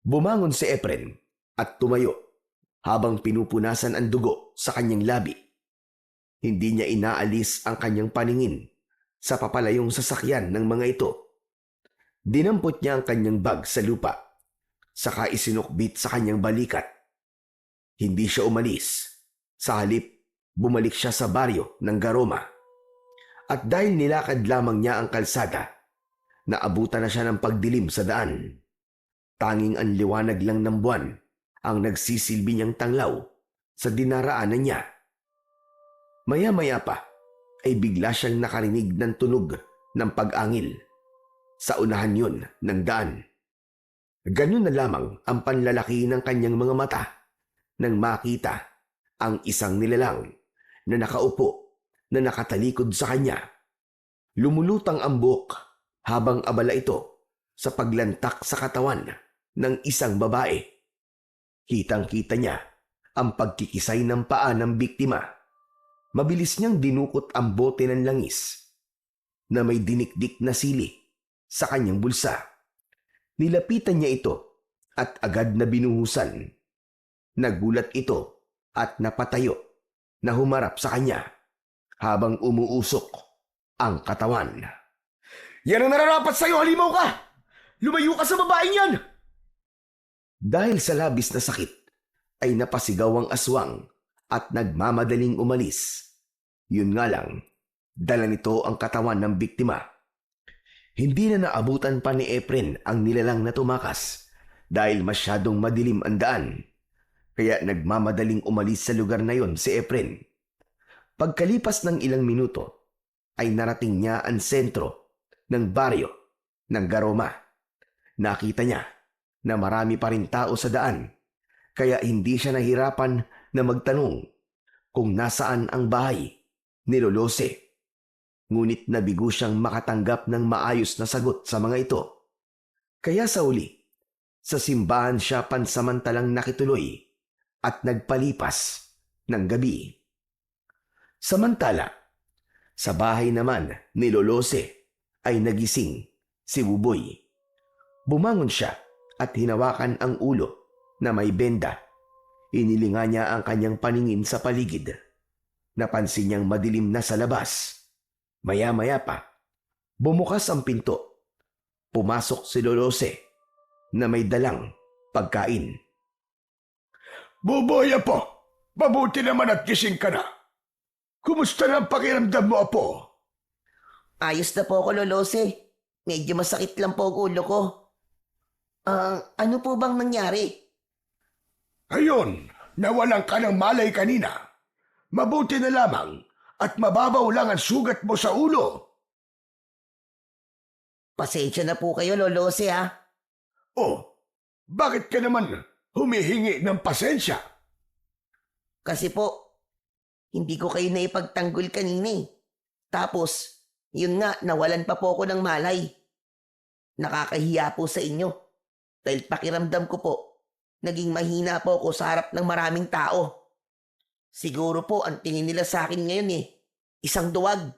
Bumangon si Efren at tumayo habang pinupunasan ang dugo sa kanyang labi. Hindi niya inaalis ang kanyang paningin sa papalayong sasakyan ng mga ito. Dinampot niya ang kanyang bag sa lupa, saka isinukbit sa kanyang balikat. Hindi siya umalis. Sa halip, bumalik siya sa baryo ng Garoma. At dahil nilakad lamang niya ang kalsada, naabutan na siya ng pagdilim sa daan. Tanging ang liwanag lang ng buwan ang nagsisilbi niyang tanglaw sa dinaraanan niya. Maya-maya pa ay bigla siyang nakarinig ng tunog ng pag-angil. Sa unahan yun ng daan. Ganun na lamang ang panlalaki ng kanyang mga mata nang makita ang isang nilalang na nakaupo na nakatalikod sa kanya. Lumulutang ang buhok habang abala ito sa paglantak sa katawan ng isang babae. Kitang-kita niya ang pagkikisay ng paa ng biktima. Mabilis niyang dinukot ang bote ng langis na may dinikdik na sili sa kanyang bulsa. Nilapitan niya ito at agad na binuhusan. Nagulat ito at napatayo na humarap sa kanya habang umuusok ang katawan. Yan ang nararapat sa'yo, halimaw ka! Lumayo ka sa babaeng yan! Dahil sa labis na sakit, ay napasigaw ang aswang at nagmamadaling umalis. Yun nga lang, dala nito ang katawan ng biktima. Hindi na naabutan pa ni Efren ang nilalang na tumakas dahil masyadong madilim ang daan. Kaya nagmamadaling umalis sa lugar na yon si Efren. Pagkalipas ng ilang minuto, ay narating niya ang sentro ng baryo ng Garoma. Nakita niya na marami pa rin tao sa daan, kaya hindi siya nahirapan na magtanong kung nasaan ang bahay ni Lolose. Ngunit nabigo siyang makatanggap ng maayos na sagot sa mga ito. Kaya sa uli, sa simbahan siya pansamantalang nakituloy at nagpalipas ng gabi. Samantala, sa bahay naman ni Lolose ay nagising si Buboy. Bumangon siya at hinawakan ang ulo na may benda. Inilinga niya ang kanyang paningin sa paligid. Napansin niyang madilim na sa labas. Maya-maya pa, bumukas ang pinto. Pumasok si Lolose na may dalang pagkain. Buboy, Apo! Mabuti naman at gising ka na. Kumusta na ang pakiramdam mo, Apo? Ayos na po ako, Lolose. Medyo masakit lang po ang ulo ko. Ano po bang nangyari? Ayun, nawalan ka ng malay kanina. Mabuti na lamang at mababaw lang ang sugat mo sa ulo. Pasensya na po kayo, Lolose, ha? Oh, bakit ka naman humihingi ng pasensya? Kasi po, hindi ko kayo naipagtanggol kanina eh. Tapos, yun nga, nawalan pa po ako ng malay. Nakakahiya po sa inyo. Dahil pakiramdam ko po, naging mahina po ako sa harap ng maraming tao. Siguro po, ang tingin nila sa akin ngayon eh, isang duwag.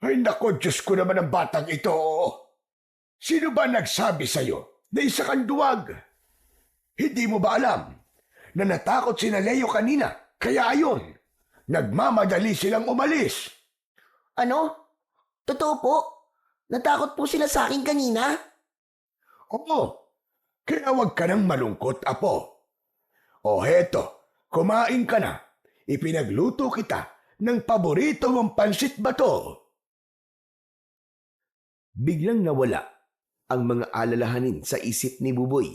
Ay nako, Diyos ko naman ang batang ito. Sino ba nagsabi sa'yo na isa kang duwag? Hindi mo ba alam na natakot si Leo kanina? Kaya ayon, nagmamadali silang umalis. Ano? Totoo po? Natakot po sila sa akin kanina? Oo, kaya huwag ka nang malungkot, Apo. O heto, kumain ka na. Ipinagluto kita ng paborito mong pansit bato. Biglang nawala ang mga alalahanin sa isip ni Buboy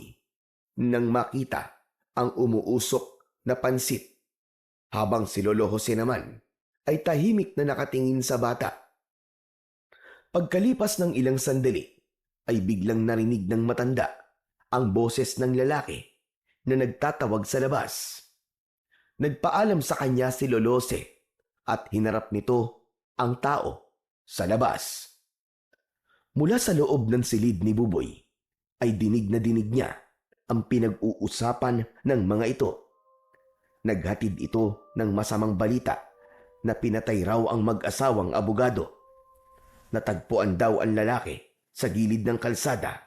nang makita ang umuusok na pansit, habang si Lolo Jose naman ay tahimik na nakatingin sa bata. Pagkalipas ng ilang sandali ay biglang narinig ng matanda ang boses ng lalaki na nagtatawag sa labas. Nagpaalam sa kanya si Lolose at hinarap nito ang tao sa labas. Mula sa loob ng silid ni Buboy ay dinig niya ang pinag-uusapan ng mga ito. Naghatid ito ng masamang balita na pinatay raw ang mag-asawang abogado. Natagpuan daw ang lalaki sa gilid ng kalsada.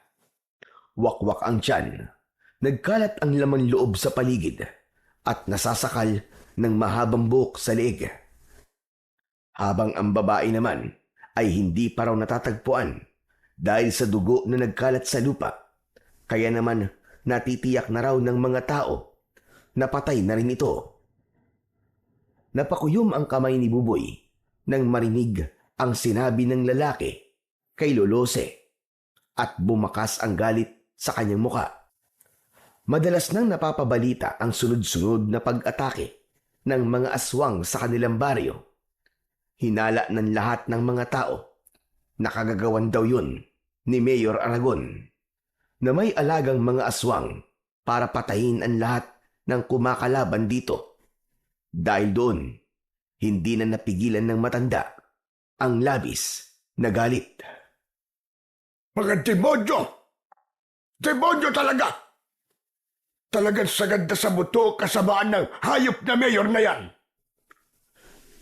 Wakwak ang tiyan. Nagkalat ang laman loob sa paligid at nasasakal ng mahabang buhok sa leeg. Habang ang babae naman ay hindi pa raw natatagpuan dahil sa dugo na nagkalat sa lupa. Kaya naman natitiyak na raw ng mga tao na patay na rin ito. Napakuyom ang kamay ni Buboy nang marinig ang sinabi ng lalaki kay Lolose at bumakas ang galit sa kanyang muka. Madalas nang napapabalita ang sunod-sunod na pag-atake ng mga aswang sa kanilang baryo. Hinala ng lahat ng mga tao na kagagawan daw yun ni Mayor Aragon na may alagang mga aswang para patayin ang lahat ng kumakalaban dito. Dahil doon, hindi na napigilan ng matanda ang labis na galit. Mga demonyo! Demonyo talaga! Talagang sagad na sa buto kasamaan ng hayop na mayor na yan.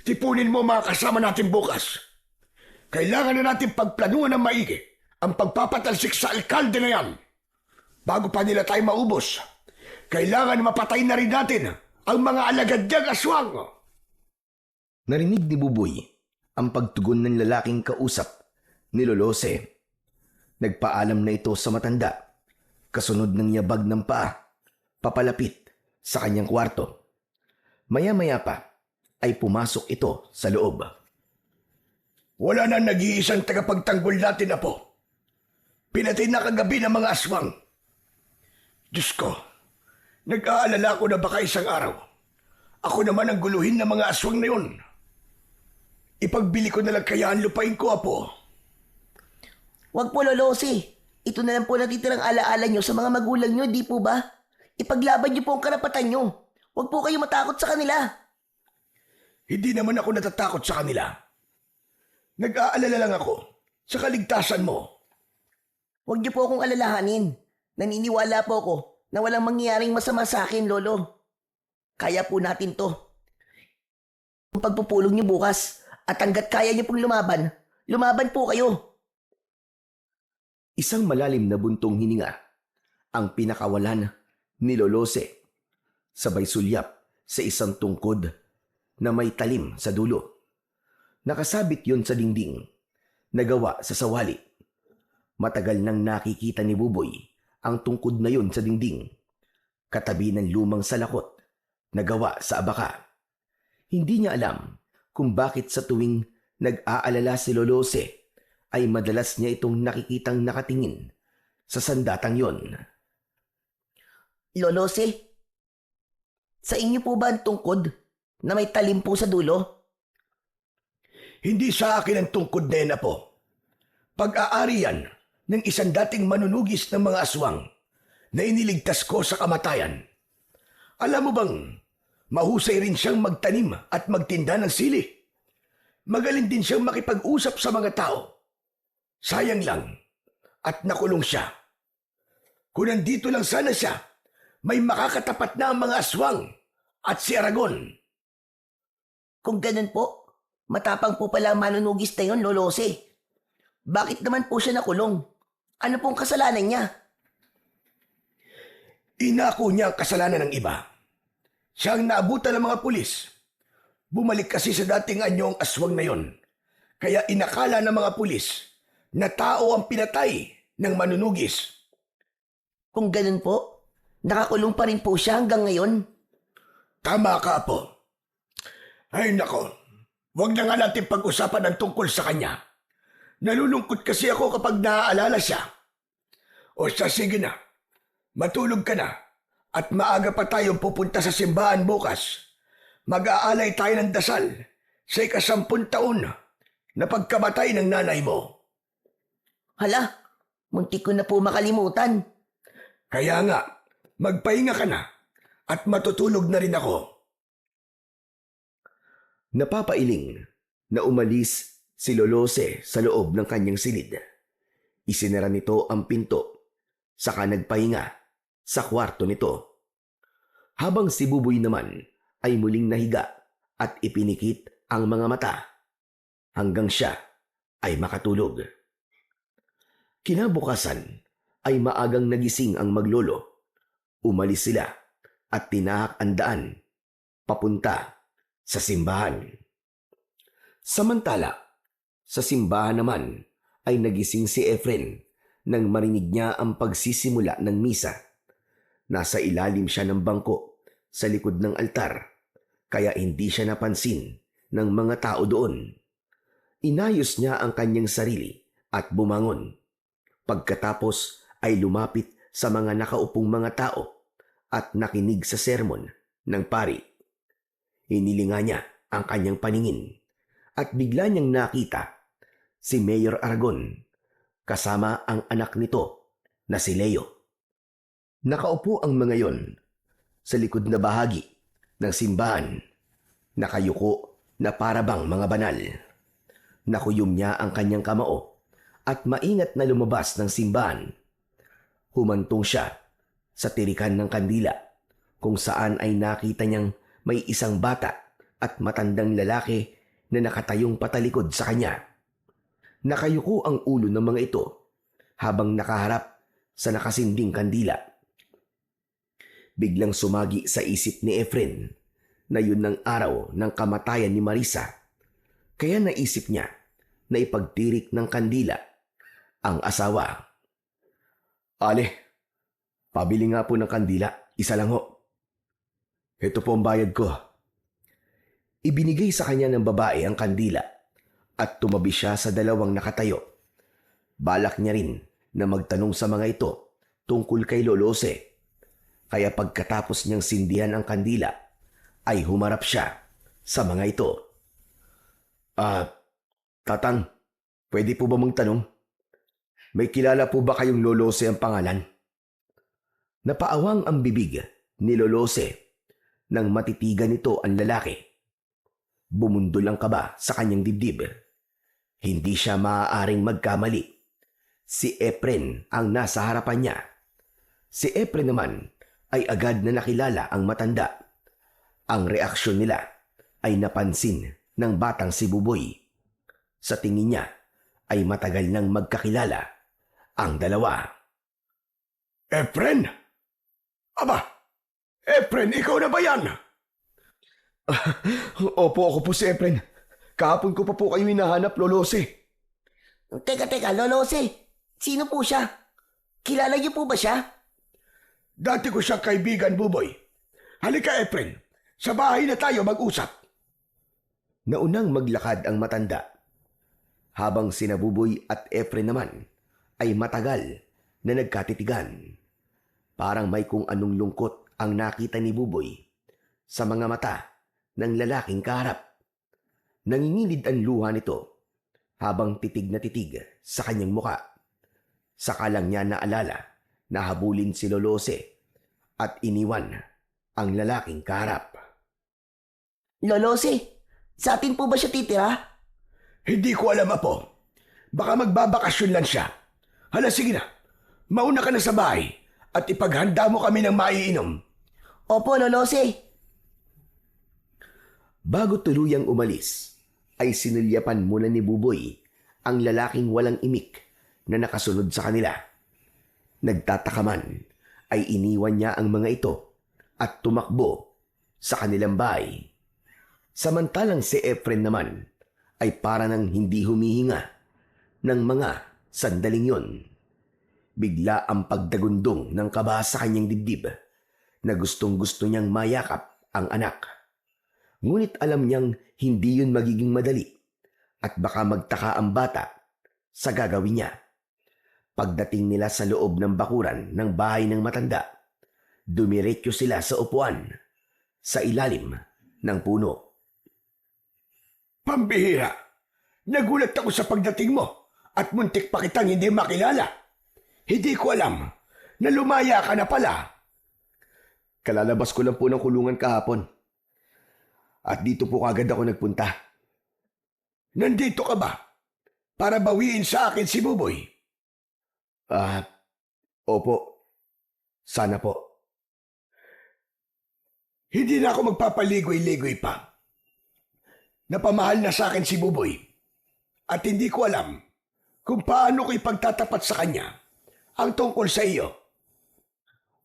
Tipunin mo mga kasama natin bukas. Kailangan na natin pagplanuhan ng maigi ang pagpapatalsik sa alkalde na yan. Bago pa nila tayo maubos, kailangan mapatay na rin natin ang mga alagad niyang aswang. Narinig ni Buboy ang pagtugon ng lalaking kausap ni Lolose. Nagpaalam na ito sa matanda, kasunod ng yabag ng paa, papalapit sa kanyang kwarto. Maya-maya pa ay pumasok ito sa loob. Wala na nag-iisang tagapagtanggol natin, Apo. Pinatay na kagabi ng mga aswang. Diyos ko, nag-aalala ko na baka isang araw ako naman ang guluhin ng mga aswang na yun. Ipagbili ko na lang kaya ang lupain ko, Apo. Huwag po, Lolosi. Ito na lang po natitirang alaala nyo sa mga magulang nyo, di po ba? Ipaglaban nyo po ang karapatan nyo. Huwag po kayo matakot sa kanila. Hindi naman ako natatakot sa kanila. Nag-aalala lang ako sa kaligtasan mo. Huwag niyo po akong alalahanin. Naniniwala po ako na walang mangyayaring masama sa akin, Lolo. Kaya po natin to. Kung pagpupulong niyo bukas at hanggat kaya niyo pong lumaban, lumaban po kayo. Isang malalim na buntong hininga ang pinakawalan ni Lolose. Sabay sulyap sa isang tungkod na may talim sa dulo. Nakasabit yon sa dingding, nagawa sa sawali. Matagal nang nakikita ni Buboy ang tungkod na yon sa dingding, katabi ng lumang salakot na gawa sa abaka. Hindi niya alam kung bakit sa tuwing nag-aalala si Lolose ay madalas niya itong nakikitang nakatingin sa sandatang yon. Lolose, sa inyo po ba ang tungkod na may talim po sa dulo? Hindi sa akin ang tungkod na yan, Apo. Pag-aari yan ng isang dating manunugis ng mga aswang na iniligtas ko sa kamatayan. Alam mo bang, mahusay rin siyang magtanim at magtinda ng sili. Magaling din siyang makipag-usap sa mga tao. Sayang lang, at nakulong siya. Kung nandito lang sana siya, may makakatapat na ang mga aswang at si Aragon. Kung ganun po, matapang po pala ang manunugis na yun, Lolose. Bakit naman po siya nakulong? Ano pong kasalanan niya? Inako niya ang kasalanan ng iba. Siya ang naabutan ng mga pulis. Bumalik kasi sa dating anyo ang aswang na yon. Kaya inakala ng mga pulis na tao ang pinatay ng manunugis. Kung ganun po, nakakulong pa rin po siya hanggang ngayon. Tama ka, Apo. Ay nako, huwag na nga natin pag-usapan ang tungkol sa kanya. Nalulungkot kasi ako kapag naaalala siya. O siya, sige na. Matulog ka na. At maaga pa tayong pupunta sa simbahan bukas. Mag-aalay tayo ng dasal sa 10 taon na pagkamatay ng nanay mo. Hala, muntik ko na po makalimutan. Kaya nga, magpahinga ka na at matutulog na rin ako. Napapailing na umalis si Lolose sa loob ng kanyang silid. Isinara nito ang pinto, saka nagpahinga sa kwarto nito. Habang si Buboy naman ay muling nahiga at ipinikit ang mga mata hanggang siya ay makatulog. Kinabukasan ay maagang nagising ang maglolo. Umalis sila at tinahak ang daan papunta sa simbahan. Samantala, sa simbahan naman ay nagising si Efren nang marinig niya ang pagsisimula ng misa. Nasa ilalim siya ng bangko sa likod ng altar, kaya hindi siya napansin ng mga tao doon. Inayos niya ang kanyang sarili at bumangon. Pagkatapos ay lumapit sa mga nakaupong mga tao at nakinig sa sermon ng pari. Hinilinga niya ang kanyang paningin at bigla niyang nakita si Mayor Aragon kasama ang anak nito na si Leo. Nakaupo ang mga yon sa likod na bahagi ng simbahan, nakayuko na parabang mga banal. Nakuyom niya ang kanyang kamao at maingat na lumabas ng simbahan. Humantong siya sa tirikan ng kandila kung saan ay nakita niyang may isang bata at matandang lalaki na nakatayong patalikod sa kanya. Nakayuko ang ulo ng mga ito habang nakaharap sa nakasinding kandila. Biglang sumagi sa isip ni Efren na yun ang araw ng kamatayan ni Marisa, kaya naisip niya na ipagtirik ng kandila ang asawa. Ale, pabili nga po ng kandila, isa lang ho. Ito po ang bayad ko. Ibinigay sa kanya ng babae ang kandila at tumabi siya sa dalawang nakatayo. Balak niya rin na magtanong sa mga ito tungkol kay Lolose. Kaya pagkatapos niyang sindihan ang kandila, ay humarap siya sa mga ito. Tatang, pwede po ba magtanong? May kilala po ba kayong Lolose ang pangalan? Napaawang ang bibig ni Lolose nang matitigan nito ang lalaki. Bumundol ang kaba sa kanyang dibdib. Hindi siya maaaring magkamali. Si Efren ang nasa harapan niya. Si Efren naman ay agad na nakilala ang matanda. Ang reaksyon nila ay napansin ng batang si Buboy. Sa tingin niya ay matagal nang magkakilala ang dalawa. Efren? Aba, Efren, ikaw na ba yan? Opo, ako po si Efren. Kahapon ko pa po kayo hinahanap, Lolose. Teka, Lolose. Sino po siya? Kilala niyo po ba siya? Dati ko siyang kaibigan, Buboy. Halika, Efren. Sa bahay na tayo mag-usap. Naunang maglakad ang matanda. Habang sina Buboy at Efren naman ay matagal na nagkatitigan. Parang may kung anong lungkot ang nakita ni Buboy sa mga mata ng lalaking kaharap. Nangingilid ang luha nito habang titig na titig sa kanyang muka. Saka lang niya naalala na habulin si Lolose at iniwan ang lalaking kaharap. Lolose, sa atin po ba siya titira? Hindi ko alam, Apo. Baka magbabakasyon lang siya. Hala, sige na. Mauna ka na sa bahay at ipaghanda mo kami ng maiinom. Opo, Lolose. Bago tuluyang umalis, ay sinulyapan muna ni Buboy ang lalaking walang imik na nakasunod sa kanila. Nagtataka man, ay iniwan niya ang mga ito at tumakbo sa kanilang bahay. Samantalang si Efren naman ay para nang hindi humihinga ng mga sandaling yon. Bigla ang pagdagundong ng kaba sa kanyang dibdib na gustong-gusto niyang mayakap ang anak. Ngunit alam niyang hindi yun magiging madali at baka magtaka ang bata sa gagawin niya. Pagdating nila sa loob ng bakuran ng bahay ng matanda, dumiretso sila sa upuan sa ilalim ng puno. Pambihira! Nagulat ako sa pagdating mo at muntik pa kitang hindi makilala. Hindi ko alam na lumaya ka na pala. Kalalabas ko lang po ng kulungan kahapon. At dito po kagad ako nagpunta. Nandito ka ba? Para bawiin sa akin si Buboy? Opo. Sana po. Hindi na ako magpapaligoy-ligoy pa. Napamahal na sa akin si Buboy. At hindi ko alam kung paano ko ipagtatapat sa kanya ang tungkol sa iyo.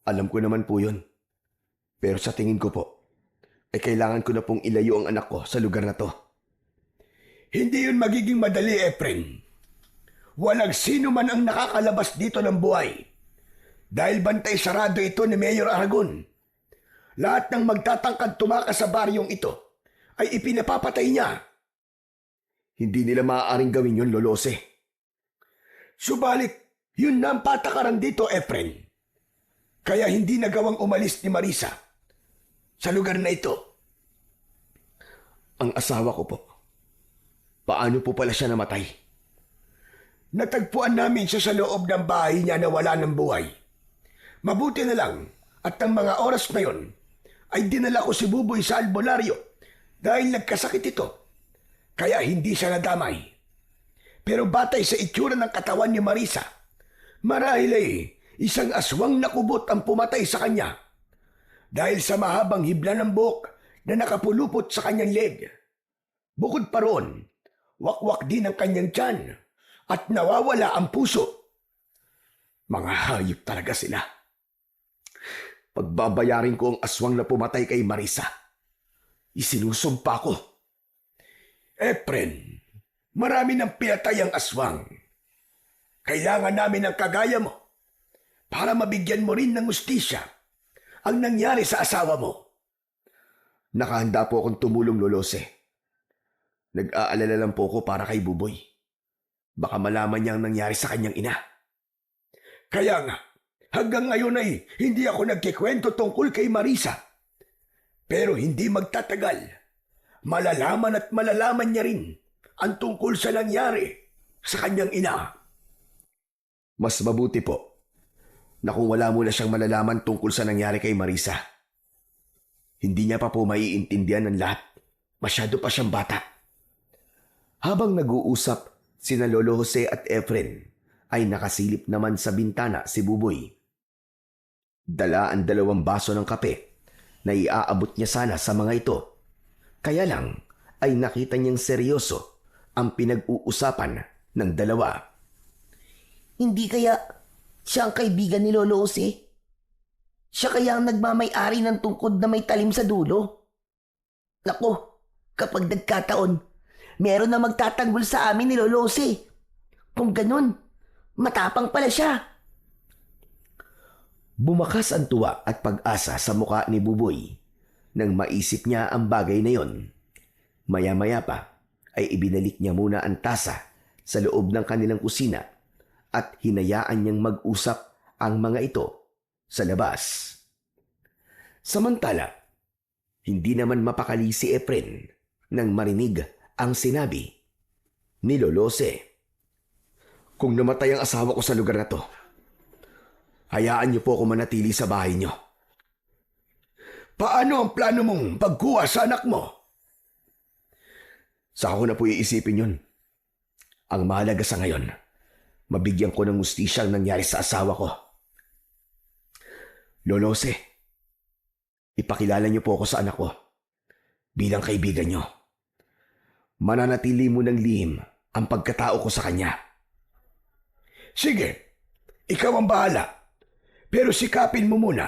Alam ko naman po yun. Pero sa tingin ko po, ay kailangan ko na pong ilayo ang anak ko sa lugar na to. Hindi yun magiging madali, Efren. Walang sino man ang nakakalabas dito ng buhay. Dahil bantay sarado ito ni Mayor Aragon. Lahat ng magtatangkad tumakas sa baryong ito ay ipinapapatay niya. Hindi nila maaaring gawin yun, Lolose. Subalit, yun na ang patakaran dito, Efren. Kaya hindi nagawang umalis ni Marisa sa lugar na ito. Ang asawa ko po. Paano po pala siya namatay? Natagpuan namin siya sa loob ng bahay niya na wala ng buhay. Mabuti na lang at ang mga oras na yon ay dinala ko si Buboy sa albularyo dahil nagkasakit ito. Kaya hindi siya nadamay. Pero batay sa itsura ng katawan ni Marisa, marahil ay isang aswang na kubot ang pumatay sa kanya dahil sa mahabang hibla ng buhok na nakapulupot sa kanyang leg. Bukod pa roon, wakwak din ang kanyang tiyan at nawawala ang puso. Mga hayop talaga sila. Pagbabayarin ko ang aswang na pumatay kay Marisa. Isinusumpa ko. Efren, marami ng pinatay ang aswang. Kailangan namin ng kagaya mo para mabigyan mo rin ng hustisya ang nangyari sa asawa mo. Nakahanda po akong tumulong, Lolose. Nag-aalala lang po ako para kay Buboy. Baka malaman niya ang nangyari sa kanyang ina. Kaya nga, hanggang ngayon ay hindi ako nagkikwento tungkol kay Marisa. Pero hindi magtatagal. Malalaman at malalaman niya rin ang tungkol sa nangyari sa kanyang ina. Mas mabuti po na kung wala muna siyang malalaman tungkol sa nangyari kay Marisa. Hindi niya pa po maiintindihan ng lahat. Masyado pa siyang bata. Habang nag-uusap, sina Lolo Jose at Efren ay nakasilip naman sa bintana si Buboy. Dala ang 2 baso ng kape na iaabot niya sana sa mga ito. Kaya lang ay nakita niyang seryoso ang pinag-uusapan ng dalawa. Hindi kaya siya ang kaibigan ni Lolo Jose? Siya kaya ang nagmamay-ari ng tungkod na may talim sa dulo? Nako, kapag nagkataon, meron na magtatanggol sa amin ni Lolo Jose. Kung ganun, matapang pala siya. Bumakas ang tuwa at pag-asa sa muka ni Buboy nang maisip niya ang bagay na yon. Maya-maya pa ay ibinalik niya muna ang tasa sa loob ng kanilang kusina at hinayaan niyang mag-usap ang mga ito sa labas. Samantala, hindi naman mapakali si Efren nang marinig ang sinabi ni Lolose. Kung namatay ang asawa ko sa lugar na to, hayaan niyo po ako manatili sa bahay niyo. Paano ang plano mong pagkuha sa anak mo? Saka ko na po iisipin yun. Ang mahalaga sa ngayon, mabigyan ko ng hustisya ang nangyari sa asawa ko. Lolose, ipakilala niyo po ako sa anak ko bilang kaibigan niyo. Mananatili mo ng lihim ang pagkatao ko sa kanya. Sige, ikaw ang bahala. Pero sikapin mo muna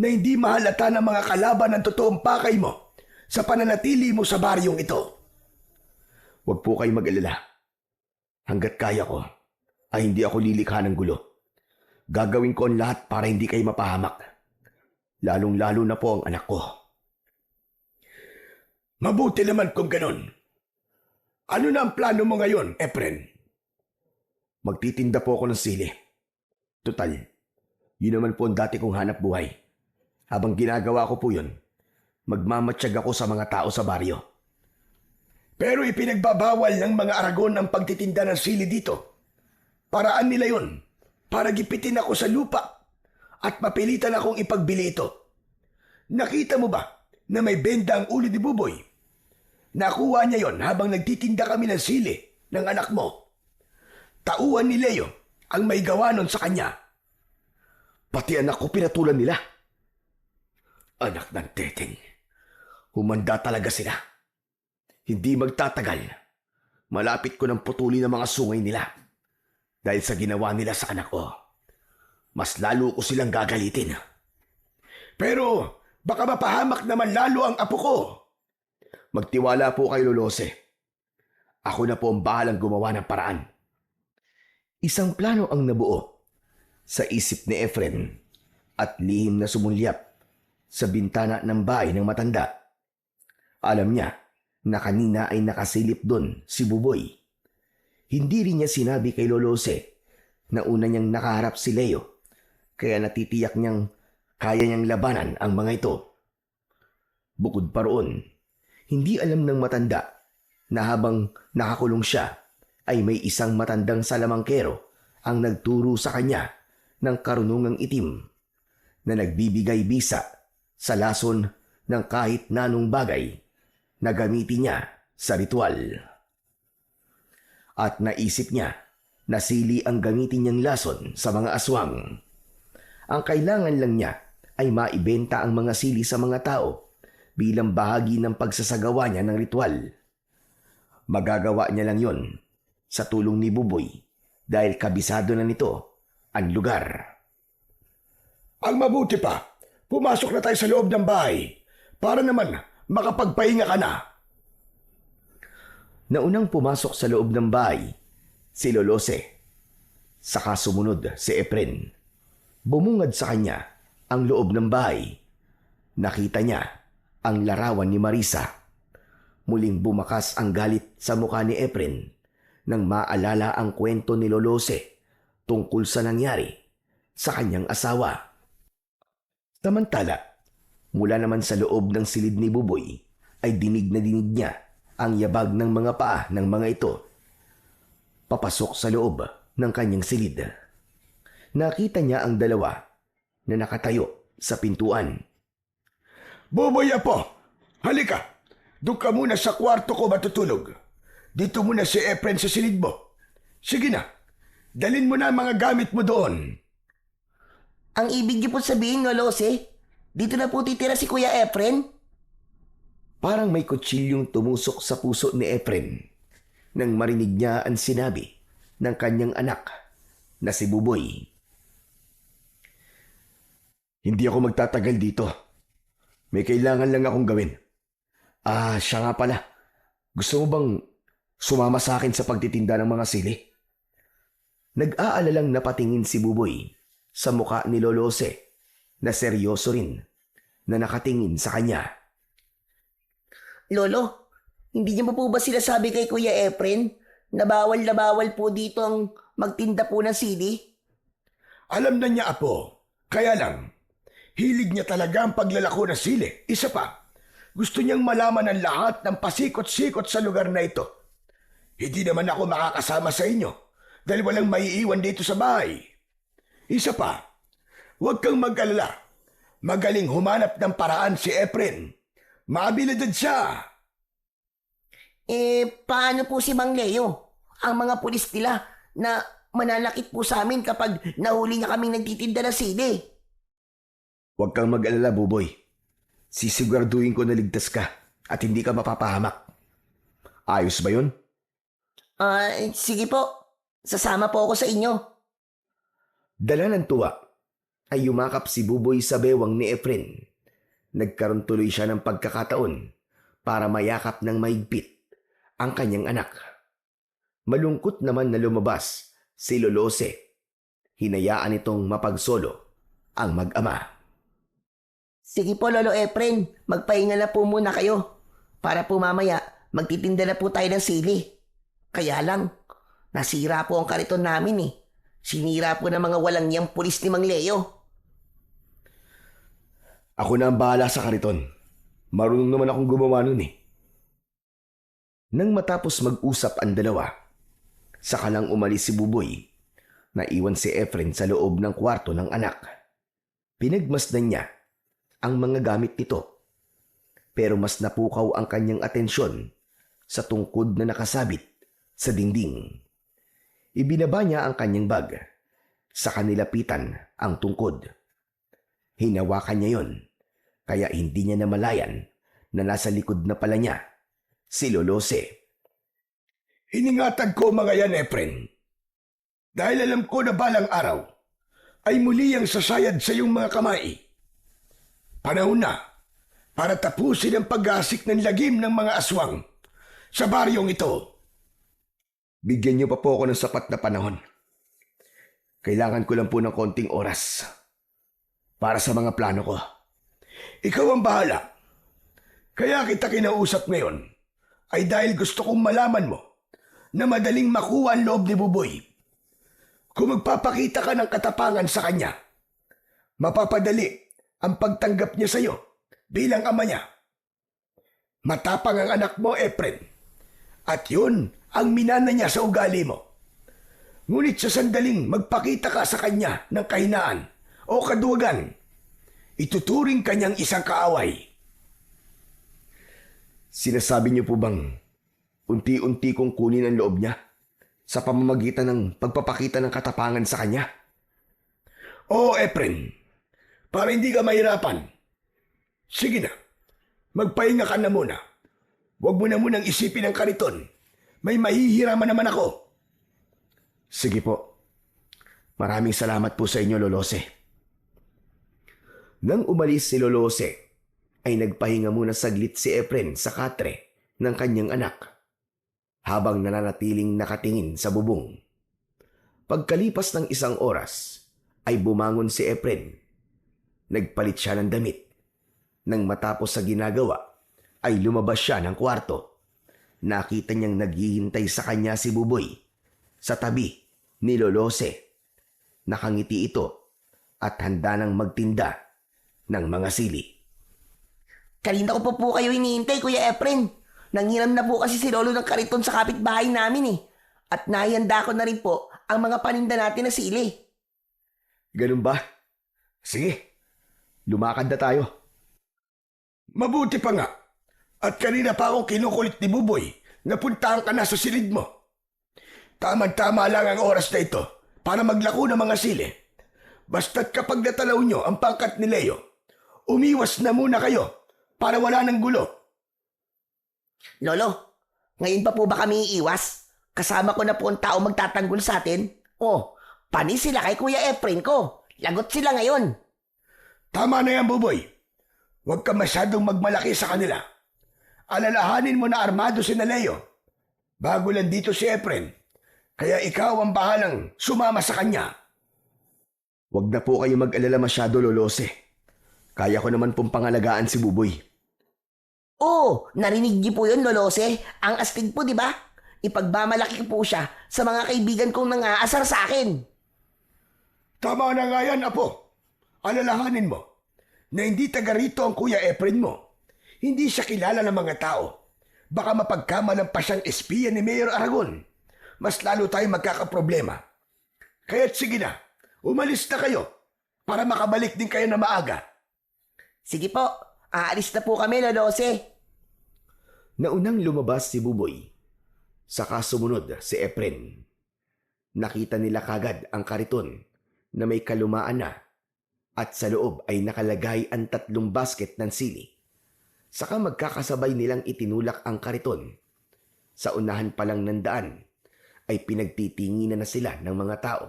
na hindi mahalata ng mga kalaban ng totoong pakay mo sa pananatili mo sa baryong ito. Huwag po kayong mag-alala. Hanggat kaya ko, ay hindi ako lilikha ng gulo. Gagawin ko ang lahat para hindi kayo mapahamak. Lalong-lalo na po ang anak ko. Mabuti naman kung ganon. Ano na ang plano mo ngayon, Efren? Magtitinda po ako ng sili. Total, yun naman po ang dati kong hanap buhay. Habang ginagawa ko po yun, magmamatsyag ako sa mga tao sa baryo. Pero ipinagbabawal ng mga Aragon ang pagtitinda ng sili dito. Paraan nila yun para gipitin ako sa lupa at mapilitan akong ipagbili ito. Nakita mo ba na may benda ang ulo ni Buboy? Nakuha niya yon habang nagtitinda kami ng sili ng anak mo. Tauhan ni Leo ang may gawa nun sa kanya. Pati anak ko pinatulan nila. Anak ng teteng. Humanda talaga sila. Hindi magtatagal. Malapit ko ng putulin ang mga sungay nila. Dahil sa ginawa nila sa anak ko. Mas lalo ko silang gagalitin. Pero baka mapahamak naman lalo ang apo ko. Magtiwala po kay Lolose. Ako na po ang bahalang gumawa ng paraan. Isang plano ang nabuo sa isip ni Efren at lihim na sumulyap sa bintana ng bahay ng matanda. Alam niya na kanina ay nakasilip doon si Buboy. Hindi rin niya sinabi kay Lolose na una niyang nakaharap si Leo, kaya natitiyak niyang kaya niyang labanan ang mga ito. Bukod pa roon, hindi alam ng matanda na habang nakakulong siya ay may isang matandang salamangkero ang nagturo sa kanya ng karunungang itim na nagbibigay bisa sa lason ng kahit nanong bagay na gamitin niya sa ritual. At naisip niya na sili ang gamitin niyang lason sa mga aswang. Ang kailangan lang niya ay maibenta ang mga sili sa mga tao bilang bahagi ng pagsasagawa niya ng ritual. Magagawa niya lang yon sa tulong ni Buboy dahil kabisado na nito ang lugar. Ang mabuti pa, pumasok na tayo sa loob ng bahay para naman makapagpahinga ka na. Naunang pumasok sa loob ng bahay, si Lolose. Saka sumunod si Efren. Bumungad sa kanya ang loob ng bahay. Nakita niya ang larawan ni Marisa. Muling bumakas ang galit sa mukha ni Efren nang maalala ang kwento ni Lolose tungkol sa nangyari sa kanyang asawa. Samantala, mula naman sa loob ng silid ni Buboy ay dinig na dinig niya ang yabag ng mga paa ng mga ito. Papasok sa loob ng kanyang silid. Nakita niya ang dalawa na nakatayo sa pintuan. Buboy Apo, halika. Doon ka muna sa kwarto ko matutulog. Dito muna si Efren sa silid mo. Sige na, dalin mo na ang mga gamit mo doon. Ang ibig niyo po sabihin, Lolose, dito na po titira si Kuya Efren? Parang may kutsilyong tumusok sa puso ni Efren nang marinig niya ang sinabi ng kanyang anak na si Buboy. Hindi ako magtatagal dito. May kailangan lang akong gawin. Siya nga pala. Gusto mo bang sumama sa akin sa pagtitinda ng mga sili? Nag-aalalang napatingin si Buboy sa muka ni Lolose na seryoso rin na nakatingin sa kanya. Lolo, hindi niyo po ba sinasabi kay Kuya Efren na bawal po dito ang magtinda po ng sili? Alam na niya, Apo. Kaya lang, hilig niya talaga ang paglalako ng sili. Isa pa, gusto niyang malaman ang lahat ng pasikot-sikot sa lugar na ito. Hindi naman ako makakasama sa inyo dahil walang maiiwan dito sa bahay. Isa pa, huwag kang mag-alala. Magaling humanap ng paraan si Efren. Maabilidad siya. Paano po si Mang Leo? Ang mga pulis nila na mananakit po sa amin kapag nahuli niya kaming nagtitinda ng sili. Huwag kang mag-alala, Buboy. Sisiguraduhin ko na ligtas ka at hindi ka mapapahamak. Ayos ba yun? Sige po. Sasama po ako sa inyo. Dala ng tuwa ay yumakap si Buboy sa bewang ni Efren. Nagkaroon tuloy siya ng pagkakataon para mayakap ng mahigpit ang kanyang anak. Malungkot naman na lumabas si Lolose. Hinayaan itong mapagsolo ang mag-ama. Sige po, Lolo Efren. Magpahinga na po muna kayo. Para po mamaya, magtitinda na po tayo ng sili. Kaya lang, nasira po ang kariton namin eh. Sinira po ng mga walang niyang pulis ni Mang Leo. Ako na ang bahala sa kariton. Marunong naman akong gumawa nun eh. Nang matapos mag-usap ang dalawa, saka lang umalis si Buboy. Naiwan si Efren sa loob ng kwarto ng anak. Pinagmasdan niya ang mga gamit nito. Pero mas napukaw ang kanyang atensyon sa tungkod na nakasabit sa dingding. Ibinaba niya ang kanyang bag. Sa kanilapitan ang tungkod. Hinawakan niya yon, kaya hindi niya namalayan na nasa likod na pala niya si Lolose. Iningatan ko mga yan, Efren. Dahil alam ko na balang araw ay muli ang sasayad sa iyong mga kamay. Panahon na para tapusin ang pag-asik ng lagim ng mga aswang sa baryong ito. Bigyan niyo pa po ako ng sapat na panahon. Kailangan ko lang po ng konting oras para sa mga plano ko. Ikaw ang bahala. Kaya kita kinausap ngayon ay dahil gusto kong malaman mo na madaling makuha ang loob ni Buboy. Kung magpapakita ka ng katapangan sa kanya, mapapadali ang pagtanggap niya sa iyo bilang ama niya. Matapang ang anak mo, Efren. At yun ang minana niya sa ugali mo. Ngunit sa sandaling magpakita ka sa kanya ng kahinaan o kaduwagan, ituturing kanyang isang kaaway. Sinasabi niyo po bang unti-unti kong kunin ang loob niya sa pamamagitan ng pagpapakita ng katapangan sa kanya? Oo, Efren. Para hindi ka mahirapan. Sige na, magpahinga ka na muna. Huwag mo na munang isipin ang kariton. May mahihiraman naman ako. Sige po. Maraming salamat po sa inyo, Lolose. Nang umalis si Lolose, ay nagpahinga muna saglit si Efren sa katre ng kanyang anak, habang nananatiling nakatingin sa bubong. Pagkalipas ng isang oras, ay bumangon si Efren. Nagpalit siya ng damit. Nang matapos sa ginagawa, ay lumabas siya ng kwarto. Nakita niyang naghihintay sa kanya si Buboy sa tabi ni Lolose. Nakangiti ito at handa nang magtinda ng mga sili. Kanina ko pa po kayo hinihintay, Kuya Efren. Nanghiram na po kasi si Lolo ng kariton sa kapitbahay namin eh. At nahihanda ko na rin po ang mga paninda natin na sili. Ganun ba? Sige, lumakad na tayo. Mabuti pa nga. At kanina pa akong kinukulit ni Buboy na puntahan ka na sa silid mo. Tama-tama lang ang oras na ito para maglako ng mga sili. Basta't kapag natanaw nyo ang pangkat ni Leo, umiwas na muna kayo para wala ng gulo. Lolo, ngayon pa po ba kami iiwas? Kasama ko na po ang tao magtatanggol sa atin. Oh, panis sila kay Kuya Efren ko. Lagot sila ngayon. Tama na yan, Buboy. Huwag ka masyadong magmalaki sa kanila. Alalahanin mo na armado si Leo. Bago lang dito si Efren. Kaya ikaw ang bahalang sumama sa kanya. Huwag na po kayo mag-alala masyado, Lolose. Kaya ko naman pong pangalagaan si Buboy. Oh, narinig niyo po yun, Lolose? Ang astig po, di ba? Ipagmamalaki ko po siya sa mga kaibigan kong nang-aasar sa akin. Tama na nga yan, Apo. Alalahanin mo na hindi taga rito ang Kuya Efren mo. Hindi siya kilala ng mga tao. Baka mapagkamalan pa siyang espiya ni Mayor Aragon. Mas lalo tayong magkakaproblema. Kaya't sige na, umalis na kayo para makabalik din kayo na maaga. Sige po, aalis na po kami, Lolose. Naunang lumabas si Buboy. Saka sumunod si Efren. Nakita nila kagad ang kariton na may kalumaan na at sa loob ay nakalagay ang 3 basket ng sili. Saka magkakasabay nilang itinulak ang kariton. Sa unahan pa lang ng daan ay pinagtitinginan na sila ng mga tao.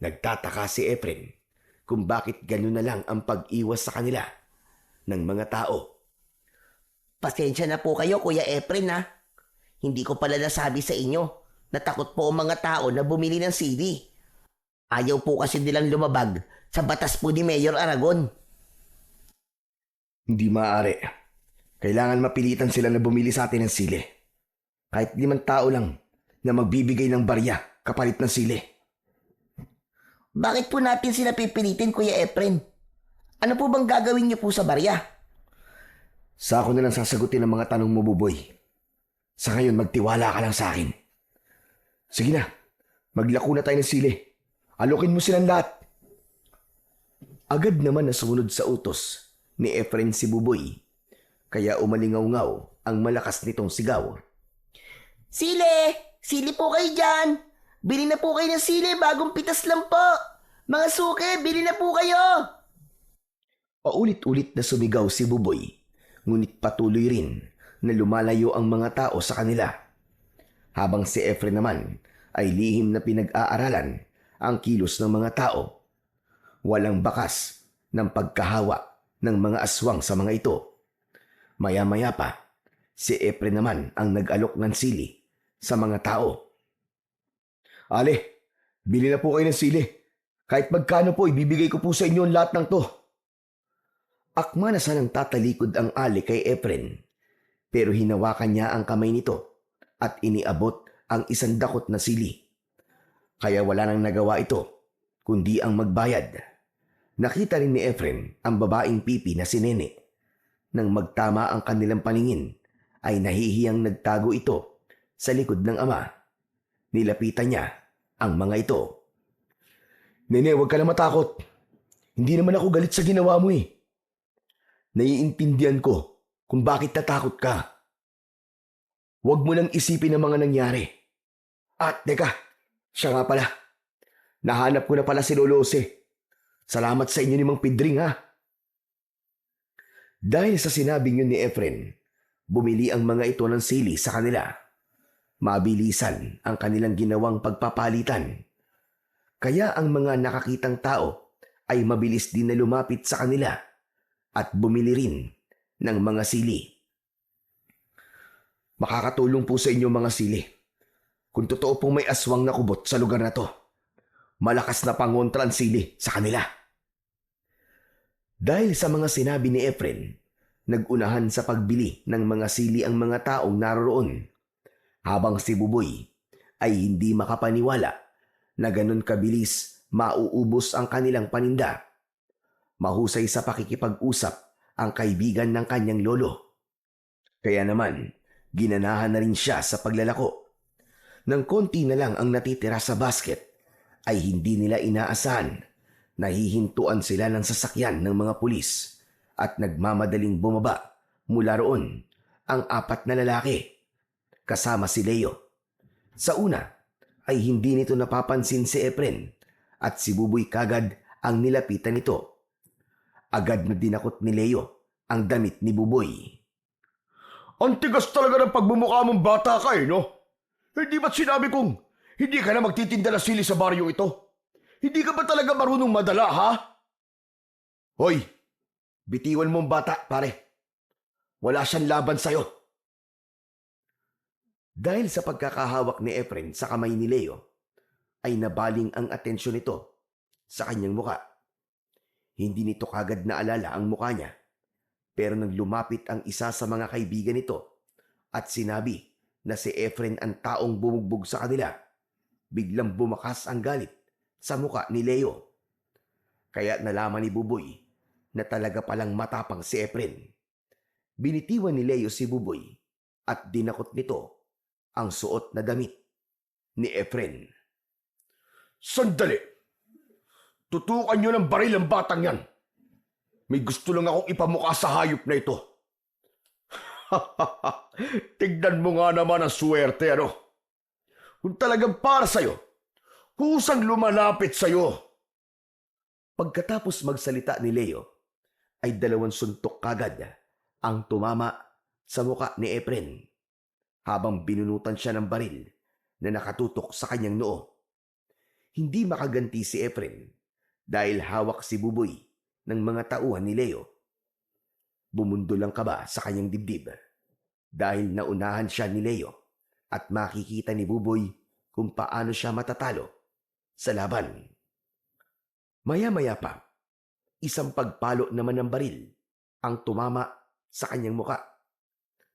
Nagtataka si Efren kung bakit gano'n na lang ang pag-iwas sa kanila ng mga tao. Pasensya na po kayo, Kuya Efren, ha? Hindi ko pala nasabi sa inyo na takot po ang mga tao na bumili ng sili. Ayaw po kasi nilang lumabag sa batas po ni Mayor Aragon. Hindi maaari. Kailangan mapilitan sila na bumili sa atin ng sili. Kahit 5 tao lang na magbibigay ng barya kapalit ng sili. Bakit po natin sila pipilitin, Kuya Efren? Ano po bang gagawin niyo po sa barya? Sa ako na lang sasagutin ang mga tanong mo, Buboy. Sa ngayon, magtiwala ka lang sa akin. Sige na, maglako na tayo ng sili. Alokin mo silang lahat. Agad naman na sumunod sa utos ni Efren si Buboy. Kaya umalingaw-ngaw ang malakas nitong sigaw. Sili! Sili po kayo dyan! Bili na po kayo ng sili, bagong pitas lang po! Mga suke, bili na po kayo! Paulit-ulit na sumigaw si Buboy, ngunit patuloy rin na lumalayo ang mga tao sa kanila. Habang si Efren naman ay lihim na pinag-aaralan ang kilos ng mga tao. Walang bakas ng pagkahawa ng mga aswang sa mga ito. Maya-maya pa, si Efren naman ang nag-alok ng sili sa mga tao. Ale, bili na po kayo ng sili. Kahit magkano po, ibibigay ko po sa inyo ang lahat ng to. Akma na sanang tatalikod ang Ali kay Efren, pero hinawakan niya ang kamay nito at iniabot ang 1 dakot na sili. Kaya wala nang nagawa ito, kundi ang magbayad. Nakita rin ni Efren ang babaeng pipi na si Nene. Nang magtama ang kanilang paningin, ay nahihiyang nagtago ito sa likod ng ama. Nilapitan niya ang mga ito. Nene, huwag ka na matakot. Hindi naman ako galit sa ginawa mo eh. Naiintindihan ko kung bakit natakot ka. Huwag mo nang isipin ang mga nangyari. At teka, siya nga pala. Nahanap ko na pala si Lolo Jose. Salamat sa inyo ni Mang Pidring ha. Dahil sa sinabing yun ni Efren, bumili ang mga ito ng sili sa kanila. Mabilisan ang kanilang ginawang pagpapalitan. Kaya ang mga nakakitang tao ay mabilis din na lumapit sa kanila at bumili rin ng mga sili. Makakatulong po sa inyo mga sili. Kung totoo pong may aswang na kubot sa lugar na to, malakas na pangontra ang sili sa kanila. Dahil sa mga sinabi ni Efren, nagunahan sa pagbili ng mga sili ang mga taong naroroon, habang si Buboy ay hindi makapaniwala na ganun kabilis mauubos ang kanilang paninda. Mahusay sa pakikipag-usap ang kaibigan ng kanyang lolo. Kaya naman, ginanahan na rin siya sa paglalako. Nang konti na lang ang natitira sa basket, ay hindi nila inaasahan. Nahihintuan sila ng sasakyan ng mga pulis at nagmamadaling bumaba mula roon ang 4 na lalaki, kasama si Leo. Sa una ay hindi nito napapansin si Efren at si Buboy kagad ang nilapitan nito. Agad na dinakot ni Leo ang damit ni Buboy. Ang tigas talaga ng pagmumukha mong bata ka eh, no? Hindi ba't sinabi kong hindi ka na magtitinda ng sili sa baryo ito? Hindi ka ba talaga marunong madala, ha? Hoy, bitiwan mo ang bata, pare. Wala siyang laban sa'yo. Dahil sa pagkakahawak ni Efren sa kamay ni Leo, ay nabaling ang atensyon nito sa kanyang muka. Hindi nito kagad naalala ang muka niya, pero nang lumapit ang isa sa mga kaibigan nito at sinabi na si Efren ang taong bumugbog sa kanila, biglang bumakas ang galit sa muka ni Leo. Kaya nalaman ni Buboy na talaga palang matapang si Efren. Binitiwan ni Leo si Buboy at dinakot nito ang suot na damit ni Efren. Sandali! Tutukan nyo ng baril ang batang yan. May gusto lang akong ipamukha sa hayop na ito. Tignan mo nga naman ang swerte, ano? Kung talagang para sa'yo, kusang lumalapit sa'yo. Pagkatapos magsalita ni Leo, ay 2 suntok kagad ang tumama sa muka ni Efren, habang binunutan siya ng baril na nakatutok sa kanyang noo. Hindi makaganti si Efren dahil hawak si Buboy ng mga tauhan ni Leo. Bumundol ang kaba sa kanyang dibdib dahil naunahan siya ni Leo at makikita ni Buboy kung paano siya matatalo sa laban. Maya-maya pa, isang pagpalo naman ng baril ang tumama sa kanyang muka,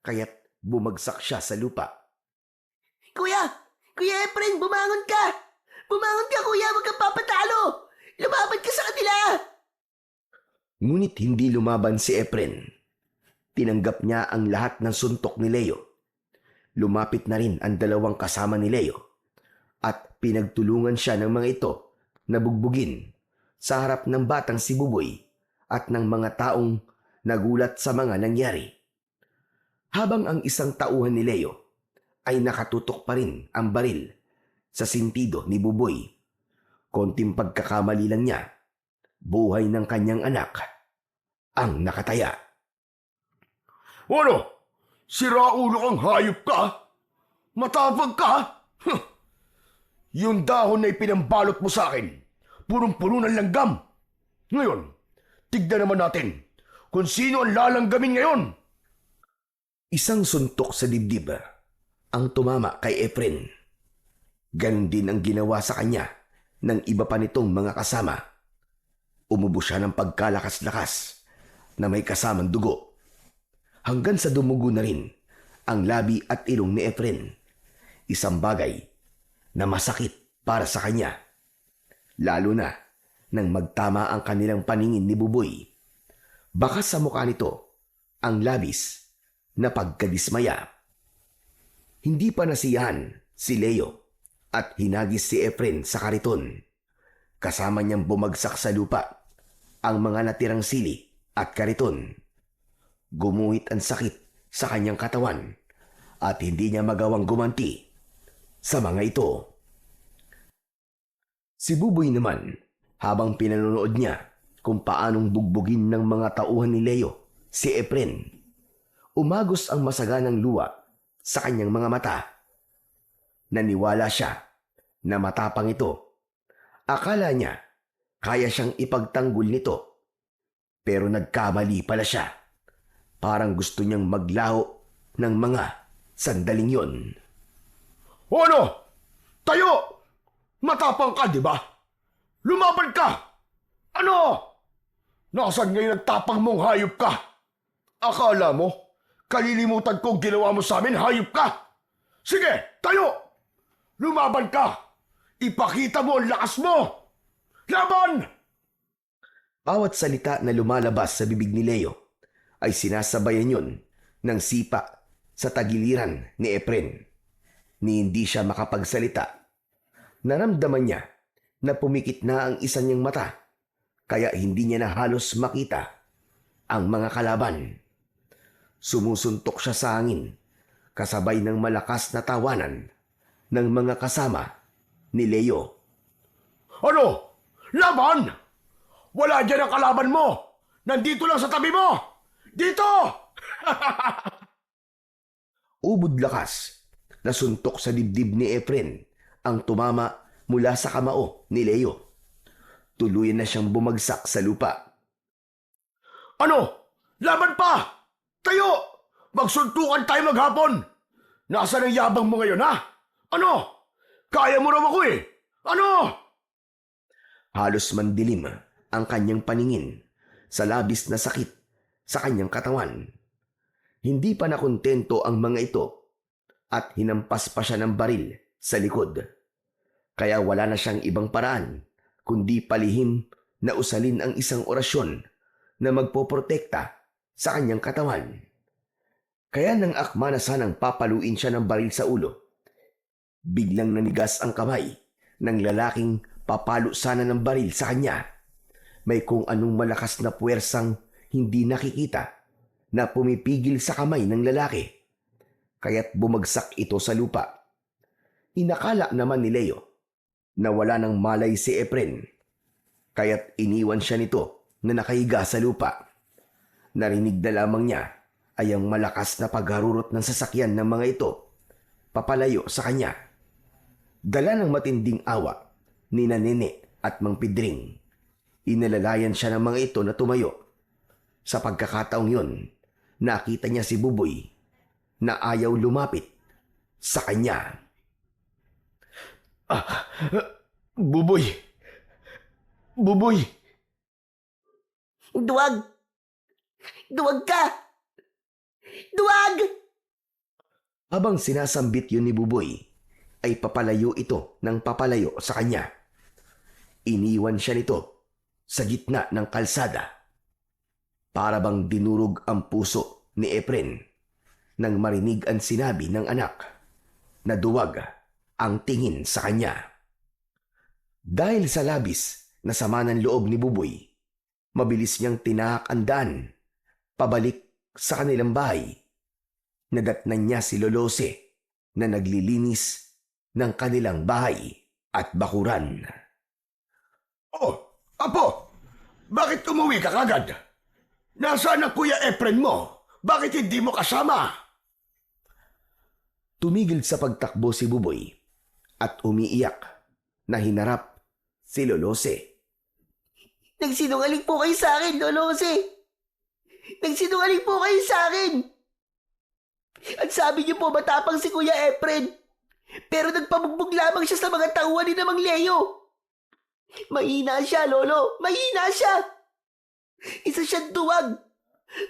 kaya't bumagsak siya sa lupa. Kuya! Kuya Efren, bumangon ka! Bumangon ka, kuya! Huwag kang papatalo! Lumaban ka sa kanila! Ngunit hindi lumaban si Efren. Tinanggap niya ang lahat ng suntok ni Leo. Lumapit na rin ang 2 kasama ni Leo at pinagtulungan siya ng mga ito na bugbugin sa harap ng batang si Buboy at ng mga taong nagulat sa mga nangyari. Habang ang isang tauhan ni Leo ay nakatutok pa rin ang baril sa sintido ni Buboy. Konting pagkakamali lang niya, buhay ng kanyang anak ang nakataya. Ano? Siraulo kang hayop ka? Matapang ka? Huh. Yung dahon na ipinambalot mo sa akin, punong-puno ng langgam. Ngayon, tignan naman natin kung sino ang lalanggamin ngayon. Isang suntok sa dibdib ang tumama kay Efren. Ganon din ang ginawa sa kanya ng iba pa nitong mga kasama. Umubo siya ng pagkalakas-lakas na may kasamang dugo. Hanggang sa dumugo na rin ang labi at ilong ni Efren. Isang bagay na masakit para sa kanya. Lalo na nang magtama ang kanilang paningin ni Buboy. Baka sa mukha nito ang labis na pagkadismaya. Hindi pa nasiyahan si Leo at hinagis si Efren sa kariton. Kasama niyang bumagsak sa lupa ang mga natirang sili at kariton. Gumuhit ang sakit sa kanyang katawan at hindi niya magawang gumanti sa mga ito. Si Buboy naman, habang pinanonood niya kung paanong bugbugin ng mga tauhan ni Leo si Efren, umagos ang masaganang luha sa kanyang mga mata. Naniwala siya na matapang ito. Akala niya kaya siyang ipagtanggol nito, pero nagkamali pala siya. Parang gusto niyang maglaho ng mga sandaling yon. O ano? Tayo! Matapang ka, di ba? Lumaban ka! Ano? Nasaan ngayon ang tapang mong hayop ka? Akala mo, kalilimutan ko ang ginawa mo sa amin, hayop ka! Sige, tayo! Lumaban ka! Ipakita mo ang lakas mo! Laban! Bawat salita na lumalabas sa bibig ni Leo ay sinasabayan yon ng sipa sa tagiliran ni Efren. Ni hindi siya makapagsalita. Naramdaman niya na pumikit na ang isa niyang mata, kaya hindi niya na halos makita ang mga kalaban. Sumusuntok siya sa hangin, kasabay ng malakas na tawanan ng mga kasama ni Leo. Ano? Laban? Wala dyan ang kalaban mo! Nandito lang sa tabi mo! Dito! Ubod lakas na suntok sa dibdib ni Efren ang tumama mula sa kamao ni Leo. Tuluyan na siyang bumagsak sa lupa. Ano? Laban pa! Tayo! Magsuntukan tayo maghapon! Nasaan ang yabang mo ngayon, ha? Ano? Kaya mo raw ako eh! Ano? Halos mandilim ang kanyang paningin sa labis na sakit sa kanyang katawan. Hindi pa nakontento ang mga ito at hinampas pa siya ng baril sa likod. Kaya wala na siyang ibang paraan kundi palihim na usalin ang isang orasyon na magpoprotekta sa kanyang katawan. Kaya nang akma na sanang papaluin siya ng baril sa ulo, biglang nanigas ang kamay ng lalaking papalo sana ng baril sa kanya. May kung anong malakas na puwersang hindi nakikita na pumipigil sa kamay ng lalaki, kaya't bumagsak ito sa lupa. Inakala naman ni Leo na wala nang malay si Efren, kaya't iniwan siya nito na nakahiga sa lupa. Narinig na lamang niya ay ang malakas na pagharurot ng sasakyan ng mga ito papalayo sa kanya. Dala ng matinding awa ni Nene at Mang Pidring, inalalayan siya ng mga ito na tumayo. Sa pagkakataong yun, nakita niya si Buboy na ayaw lumapit sa kanya. Buboy! Buboy! Duwag! Duwag ka! Duwag! Habang sinasambit yun ni Buboy, ay papalayo ito ng papalayo sa kanya. Iniwan siya nito sa gitna ng kalsada. Para bang dinurog ang puso ni Efren nang marinig ang sinabi ng anak na duwag ang tingin sa kanya. Dahil sa labis na sama ng loob ni Buboy, mabilis niyang tinahak ang daan pabalik sa kanilang bahay. Nadatnan niya si Lolose na naglilinis ng kanilang bahay at bakuran. Oh, Apo! Bakit umuwi ka kagad? Nasaan ang Kuya Efren mo? Bakit hindi mo kasama? Tumigil sa pagtakbo si Buboy at umiiyak na hinarap si Lolose. Nagsinungaling po kayo sa akin, Lolose! Nagsinungaling po kayo sa akin! At sabi niyo po matapang si Kuya Efren, pero nagpabugbog lamang siya sa mga tauhan ni Mang Leo. Mahina siya, Lolo! Mahina siya! Isa siyang duwag!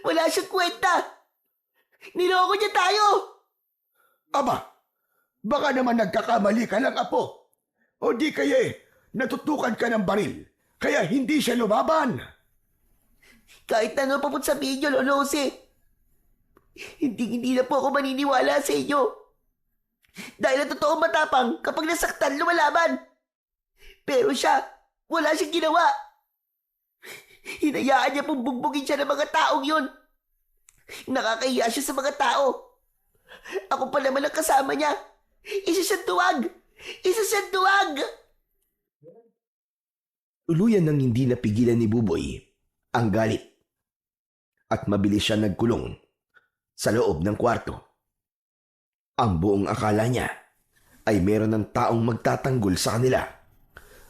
Wala siyang kwenta! Niloko niya tayo! Aba, baka naman nagkakamali ka lang, Apo. O di kaya natutukan ka ng baril, Kaya hindi siya lumaban. Kahit ano pa po sabihin niyo, Lolo Jose, hindi na po ako maniniwala sa inyo. Dahil ang totoo matapang kapag nasaktan, lumalaban. Pero siya, wala siyang ginawa. Hinayaan niya pong bugbugin siya ng mga taong yun. Nakakahiya siya sa mga tao. Ako pa naman ang kasama niya. Isa siyang duwag! Isa siyang duwag! Tuluyan nang hindi napigilan ni Buboy ang galit at mabilis siya nagkulong sa loob ng kwarto. Ang buong akala niya ay meron ng taong magtatanggol sa kanila,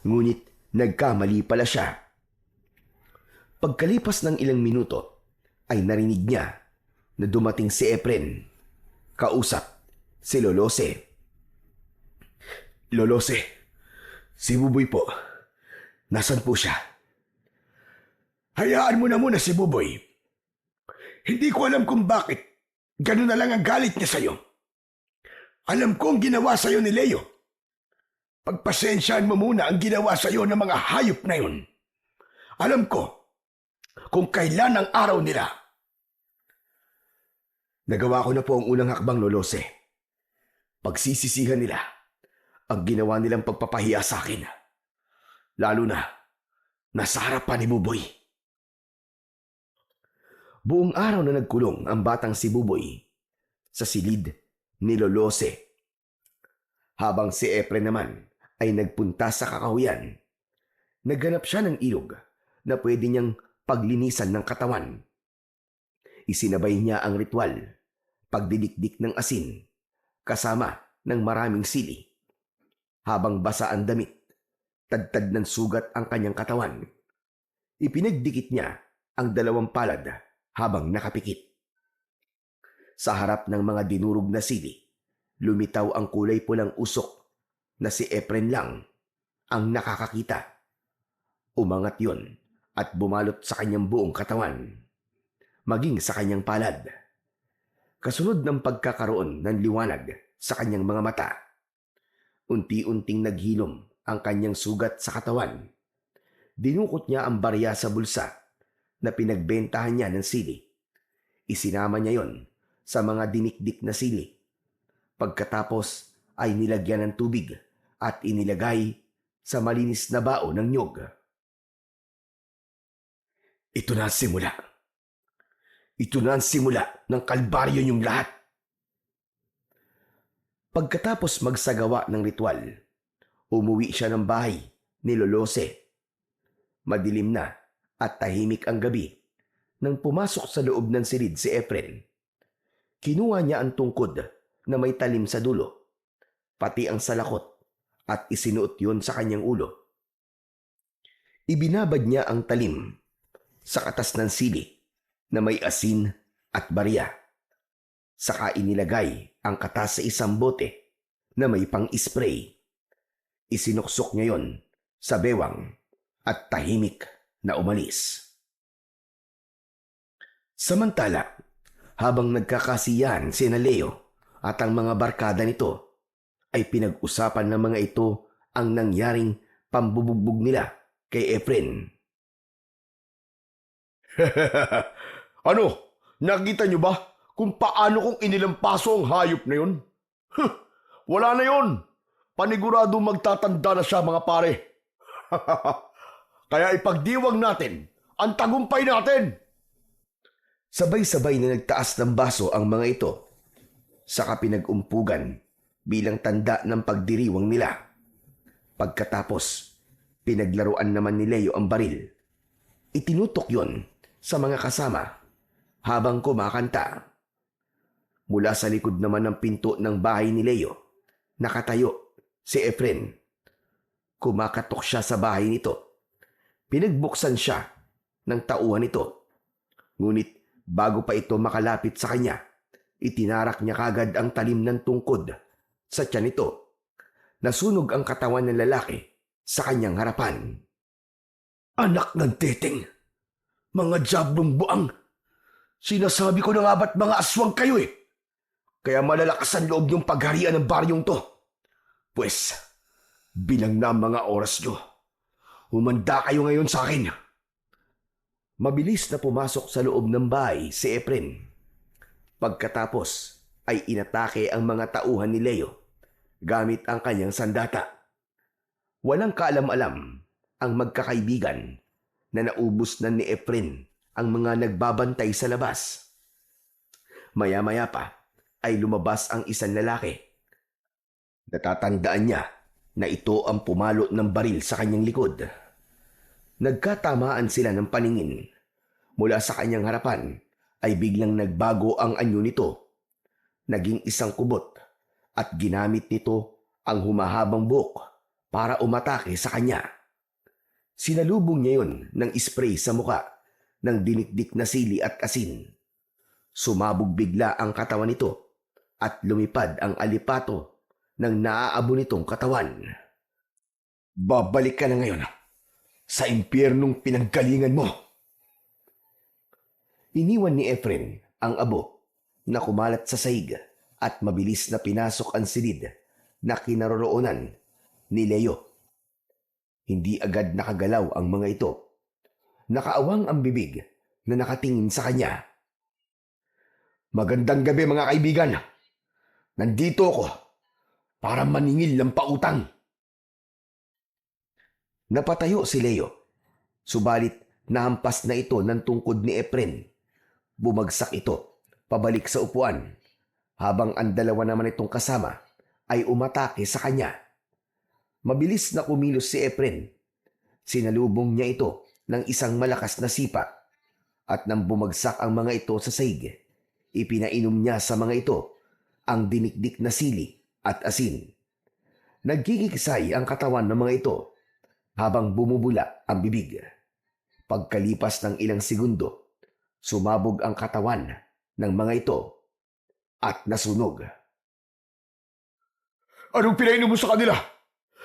ngunit nagkamali pala siya. Pagkalipas ng ilang minuto ay narinig niya na dumating si Efren, kausap si Lolose. Lolose, si Buboy po. Nasaan po siya? Hayaan mo na muna si Buboy. Hindi ko alam kung bakit ganun na lang ang galit niya sa'yo. Alam ko ang ginawa sa'yo ni Leo. Pagpasensyaan mo muna ang ginawa sa'yo ng mga hayop na yun. Alam ko kung kailan ang araw nila. Nagawa ko na po ang unang hakbang, Lolose. Pagsisisihan nila ang ginawa nilang pagpapahiya sa akin. Lalo na nasa harapan ni Buboy. Buong araw na nagkulong ang batang si Buboy sa silid ni Lolose. Habang si Efren naman ay nagpunta sa kakahuyan, naghanap siya ng ilog na pwede niyang paglinisan ng katawan. Isinabay niya ang ritual, pagdidikdik ng asin, kasama ng maraming sili. Habang basa ang damit, tadtad ng sugat ang kanyang katawan, ipinagdikit niya ang dalawang palad habang nakapikit. Sa harap ng mga dinurog na sili, lumitaw ang kulay pulang usok na si Efren lang ang nakakakita. Umangat yon at bumalot sa kanyang buong katawan, maging sa kanyang palad. Kasunod ng pagkakaroon ng liwanag sa kanyang mga mata, unti-unting naghilom ang kanyang sugat sa katawan. Dinukot niya ang barya sa bulsa na pinagbentahan niya ng sili. Isinama niya yon sa mga dinikdik na sili. Pagkatapos ay nilagyan ng tubig at inilagay sa malinis na bao ng niyog. Ito na ang simula. Ito na ang simula ng kalbaryo niyong lahat. Pagkatapos magsagawa ng ritual, umuwi siya ng bahay ni Lolose. Madilim na at tahimik ang gabi nang pumasok sa loob ng silid si Efren. Kinuha niya ang tungkod na may talim sa dulo, pati ang salakot, at isinuot yun sa kanyang ulo. Ibinabad niya ang talim sa katas ng sili na may asin at barya. Saka inilagay ang katas sa isang bote na may pang-spray. Isinuksok niya yon sa bewang at tahimik na umalis. Samantala, habang nagkakasiyahan sina Leo at ang mga barkada nito, ay pinag-usapan ng mga ito ang nangyaring pambubugbog nila kay Efren. Ano? Nakita niyo ba kung paano kong inilampaso ang hayop na yun? Wala na yun. Panigurado magtatanda na siya, mga pare. Kaya ipagdiwang natin ang tagumpay natin. Sabay-sabay na nagtaas ng baso ang mga ito, saka pinag-umpugan bilang tanda ng pagdiriwang nila. Pagkatapos, pinaglaruan naman ni Leo ang baril. Itinutok yon sa mga kasama habang kumakanta. Mula sa likod naman ng pinto ng bahay ni Leo, nakatayo si Efren. Kumakatok siya sa bahay nito. Pinagbuksan siya ng tauhan nito. Ngunit bago pa ito makalapit sa kanya, itinarak niya kagad ang talim ng tungkod sa tiyan nito. Nasunog ang katawan ng lalaki sa kanyang harapan. Anak ng teteng, mga jablong buang, sinasabi ko na nga ba't mga aswang kayo eh. Kaya malalakas ang loob yung pagharian ng baryong to. Pues, bilang na ang mga oras nyo. Humanda kayo ngayon sa akin. Mabilis na pumasok sa loob ng bahay si Efren. Pagkatapos ay inatake ang mga tauhan ni Leo gamit ang kanyang sandata. Walang kaalam-alam ang magkakaibigan na naubos na ni Efren ang mga nagbabantay sa labas. Maya-maya pa ay lumabas ang isang lalaki. Natatandaan niya na ito ang pumalo ng baril sa kanyang likod. Nagkatamaan sila ng paningin. Mula sa kanyang harapan ay biglang nagbago ang anyo nito. Naging isang kubot at ginamit nito ang humahabang buhok para umatake sa kanya. Sinalubong niya yun ng spray sa muka ng dinikdik na sili at asin. Sumabog bigla ang katawan nito at lumipad ang alipato ng naaabo nitong katawan. Babalik ka na ngayon sa impyernong pinanggalingan mo. Iniwan ni Efren ang abo na kumalat sa sahig at mabilis na pinasok ang silid na kinaroroonan ni Leo. Hindi agad nakagalaw ang mga ito. Nakaawang ang bibig na nakatingin sa kanya. Magandang gabi mga kaibigan. Nandito ako para maningil ng pautang. Napatayo si Leo. Subalit nahampas na ito ng tungkod ni Efren. Bumagsak ito pabalik sa upuan habang ang dalawa naman itong kasama ay umatake sa kanya. Mabilis na kumilos si Efren. Sinalubong niya ito ng isang malakas na sipa at nang bumagsak ang mga ito sa sahig, ipinainom niya sa mga ito ang dinikdik na sili at asin. Nagkikiksay ang katawan ng mga ito habang bumubula ang bibig. Pagkalipas ng ilang segundo, sumabog ang katawan ng mga ito at nasunog. Anong pinainom mo sa kanila?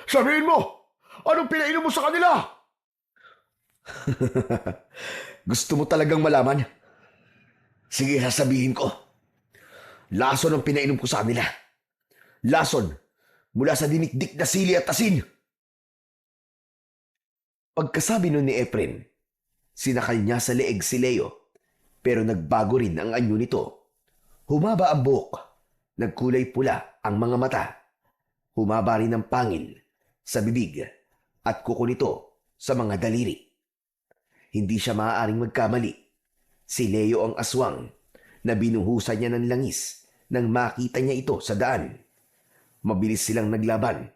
Sabihin mo! Anong pinainom mo sa kanila? Gusto mo talagang malaman? Sige, sasabihin ko. Lason ang pinainom ko sa kanila. Lason mula sa dinikdik na sili at asin. Pagkasabi nun ni Efren, sinakal niya sa leeg si Leo, pero nagbago rin ang anyo nito. Humaba ang buhok, nagkulay pula ang mga mata. Humaba rin ang pangil sa bibig at kuko nito sa mga daliri. Hindi siya maaaring magkamali. Si Leo ang aswang na binuhusan niya ng langis nang makita niya ito sa daan. Mabilis silang naglaban.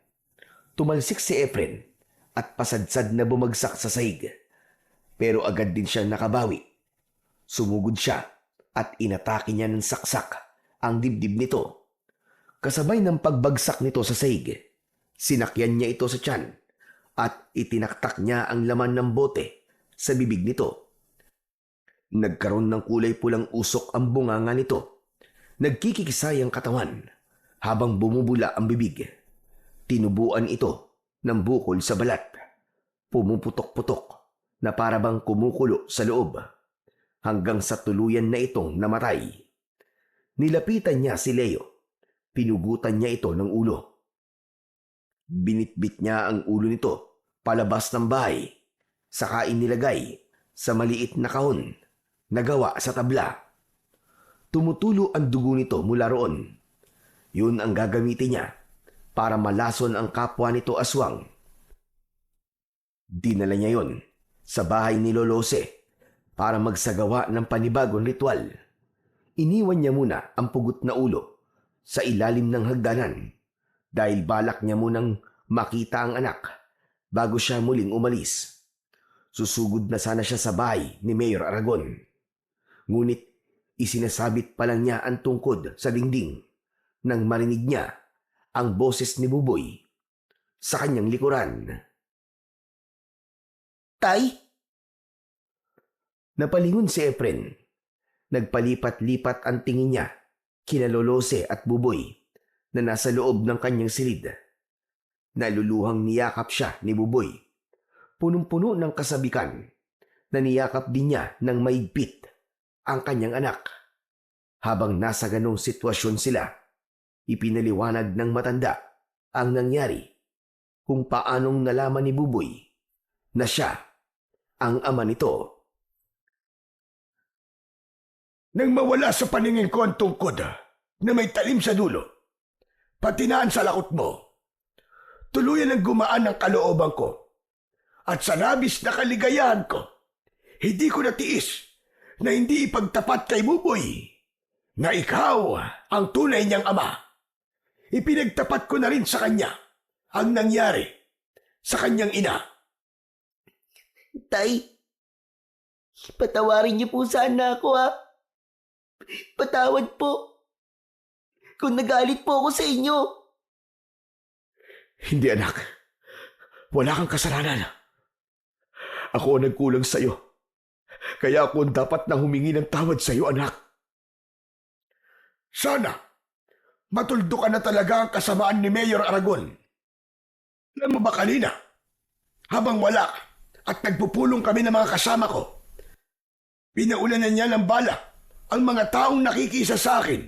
Tumalsik si Efren at pasadsad na bumagsak sa sahig. Pero agad din siya nakabawi. Sumugod siya at inatake niya ng saksak ang dibdib nito. Kasabay ng pagbagsak nito sa sahig, sinakyan niya ito sa tiyan at itinaktak niya ang laman ng bote sa bibig nito. Nagkaroon ng kulay pulang usok ang bunganga nito. Nagkikisay ang katawan habang bumubula ang bibig. Tinubuan ito ng bukol sa balat. Pumuputok-putok na parabang kumukulo sa loob hanggang sa tuluyan na itong namatay. Nilapitan niya si Leo. Pinugutan niya ito ng ulo. Binitbit niya ang ulo nito palabas ng bahay. Saka inilagay sa maliit na kahon na gawa sa tabla. Tumutulo ang dugo nito mula roon. Yun ang gagamitin niya para malason ang kapwa nito aswang. Dinala niya yon sa bahay ni Lolose para magsagawa ng panibagong ritual. Iniwan niya muna ang pugot na ulo sa ilalim ng hagdanan dahil balak niya munang makita ang anak bago siya muling umalis. Susugod na sana siya sa bahay ni Mayor Aragon. Ngunit isinasabit pa lang niya ang tungkod sa dingding nang marinig niya ang boses ni Buboy sa kanyang likuran. Tay? Napalingon si Efren. Nagpalipat-lipat ang tingin niya kina Lolose at Buboy na nasa loob ng kanyang silid. Naluluhang niyakap siya ni Buboy. Punong-puno ng kasabikan na niyakap din niya ng maigpit ang kanyang anak. Habang nasa ganong sitwasyon sila, ipinaliwanag ng matanda ang nangyari kung paanong nalaman ni Buboy na siya ang ama nito. Nang mawala sa paningin ko ang tungkod na may talim sa dulo, pati na ang salakot mo, tuluyan ang gumaan ang kalooban ko. At sa labis na kaligayahan ko, hindi ko natiis na hindi ipagtapat kay Buboy na ikaw ang tunay niyang ama. Ipinagtapat ko na rin sa kanya ang nangyari sa kanyang ina. Tay, patawarin niyo po sana ako ha. Patawad po. Kung nagalit po ako sa inyo. Hindi anak, wala kang kasalanan. Ako ang nagkulang sa'yo. Kaya ako ang dapat na humingi ng tawad sa'yo, anak. Sana, matuldo ka na talaga ang kasamaan ni Mayor Aragon. Alam mo ba kanina, habang wala ka at nagpupulong kami ng mga kasama ko, pinaulanan niya ng bala ang mga taong nakikisa sa akin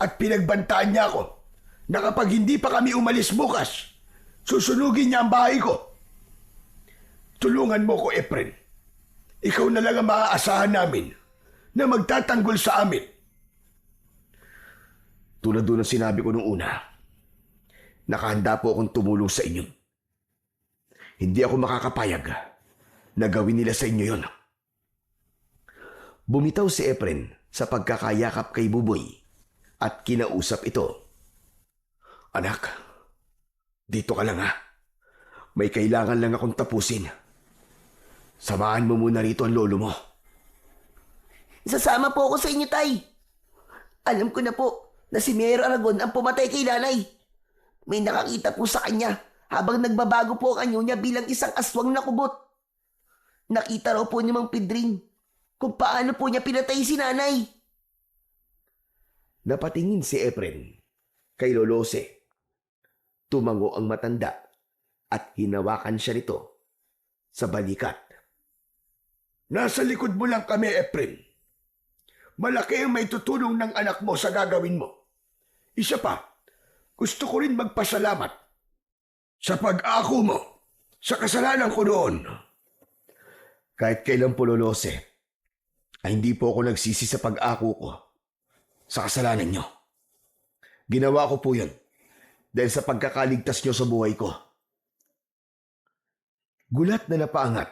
at pinagbantaan niya ako na kapag hindi pa kami umalis bukas, susunugin niya ang bahay ko. Tulungan mo ko, Efren. Ikaw na lang ang maaasahan namin na magtatanggol sa amin. Tulad doon ang sinabi ko nung una, nakahanda po akong tumulong sa inyo. Hindi ako makakapayag na gawin nila sa inyo yon. Bumitaw si Efren sa pagkakayakap kay Buboy at kinausap ito. Anak, dito ka lang ha. May kailangan lang akong tapusin. Samahan mo muna rito ang lolo mo. Sasama po ako sa inyo, Tay. Alam ko na po na si Mayor Aragon ang pumatay kay nanay. May nakakita po sa kanya habang nagbabago po ang anyo niya bilang isang aswang na kubot. Nakita raw po ni Mang Pedring kung paano po niya pinatay si nanay. Napatingin si Efren kay Lolose. Tumango ang matanda at hinawakan siya nito sa balikat. Nasa likod mo lang kami, Efren. Malaki ang may tutulong ng anak mo sa gagawin mo. Isa pa, gusto ko rin magpasalamat sa pag-ako mo sa kasalanan ko noon. Kahit kailan po, Lolose, ay hindi po ako nagsisi sa pag-ako ko sa kasalanan nyo. Ginawa ko po yun dahil sa pagkakaligtas nyo sa buhay ko. Gulat na napaangat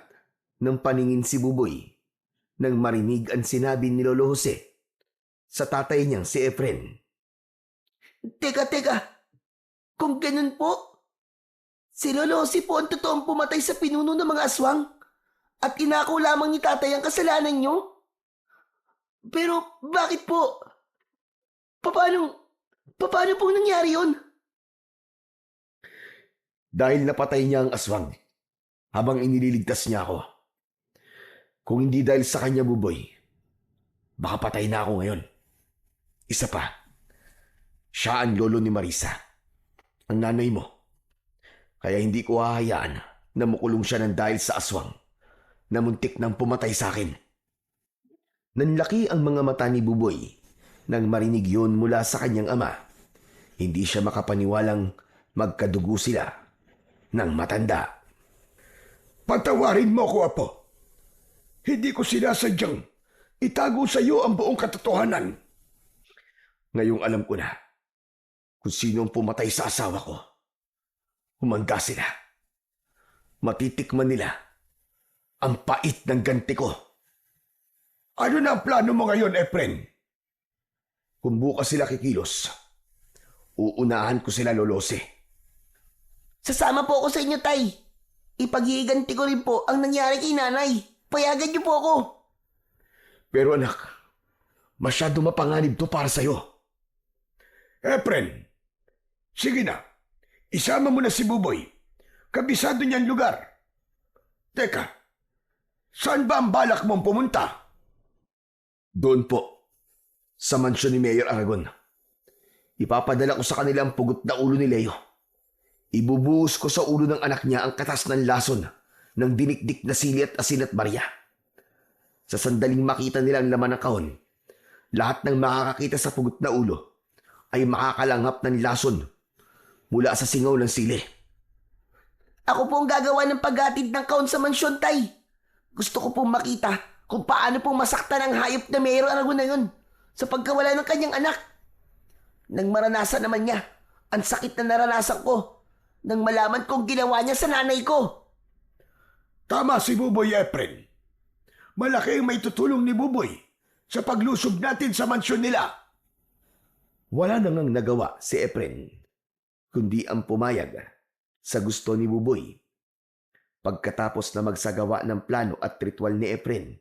ng paningin si Buboy nang marinig ang sinabi ni Lolo Jose sa tatay niyang si Efren. Teka. Kung ganun po, si Lolo si po ang totoong pumatay sa pinuno ng mga aswang at inako lamang ni tatay ang kasalanan niyo? Pero bakit po? Paano po nangyari yon? Dahil napatay niya ang aswang habang inililigtas niya ako. Kung hindi dahil sa kanya, Buboy, baka patay na ako ngayon. Isa pa, siya ang lolo ni Marisa, ang nanay mo. Kaya hindi ko hahayaan na makulong siya ng dahil sa aswang na muntik nang pumatay sa akin. Nanlaki ang mga mata ni Buboy nang marinig yun mula sa kanyang ama. Hindi siya makapaniwalang magkadugo sila ng matanda. Patawarin mo ko, Apo. Hindi ko sinasadyang itago sa iyo ang buong katotohanan. Ngayong alam ko na kung sino ang pumatay sa asawa ko. Humanda sila. Matitikman nila ang pait ng ganti ko. Ano na ang plano mo ngayon, Efren? Kung bukas sila kikilos, uunahan ko sila, Lolose. Sasama po ako sa inyo, Tay. Ipag-iiganti ko rin po ang nangyari kay nanay. Payagan niyo po ako. Pero anak, masyado mapanganib to para sa'yo. Efren, sige na. Isama mo na si Buboy. Kabisado niyan lugar. Teka, saan ba ang balak mong pumunta? Doon po, sa mansyon ni Mayor Aragon. Ipapadala ko sa kanila ang pugot na ulo ni Leo. Ibubuhos ko sa ulo ng anak niya ang katas ng lason ng dinikdik na sili at asin at barya. Sa sandaling makita nila ang laman ng kahon, lahat ng makakakita sa pugot na ulo ay makakalanghap ng lason mula sa singaw ng sili. Ako po ang gagawa ng paghatid ng kahon sa mansyon, Tay. Gusto ko pong makita kung paano pong masaktan ang hayop na Mayor Aragon na yun sa pagkawala ng kanyang anak. Nang maranasan naman niya ang sakit na naranasan ko nang malaman kong ginawa niya sa nanay ko. Tama si Buboy Efren. Malaki ang may tutulong ni Buboy sa paglusob natin sa mansyon nila. Wala na ngang nagawa si Efren, kundi ang pumayag sa gusto ni Buboy. Pagkatapos na magsagawa ng plano at ritual ni Efren,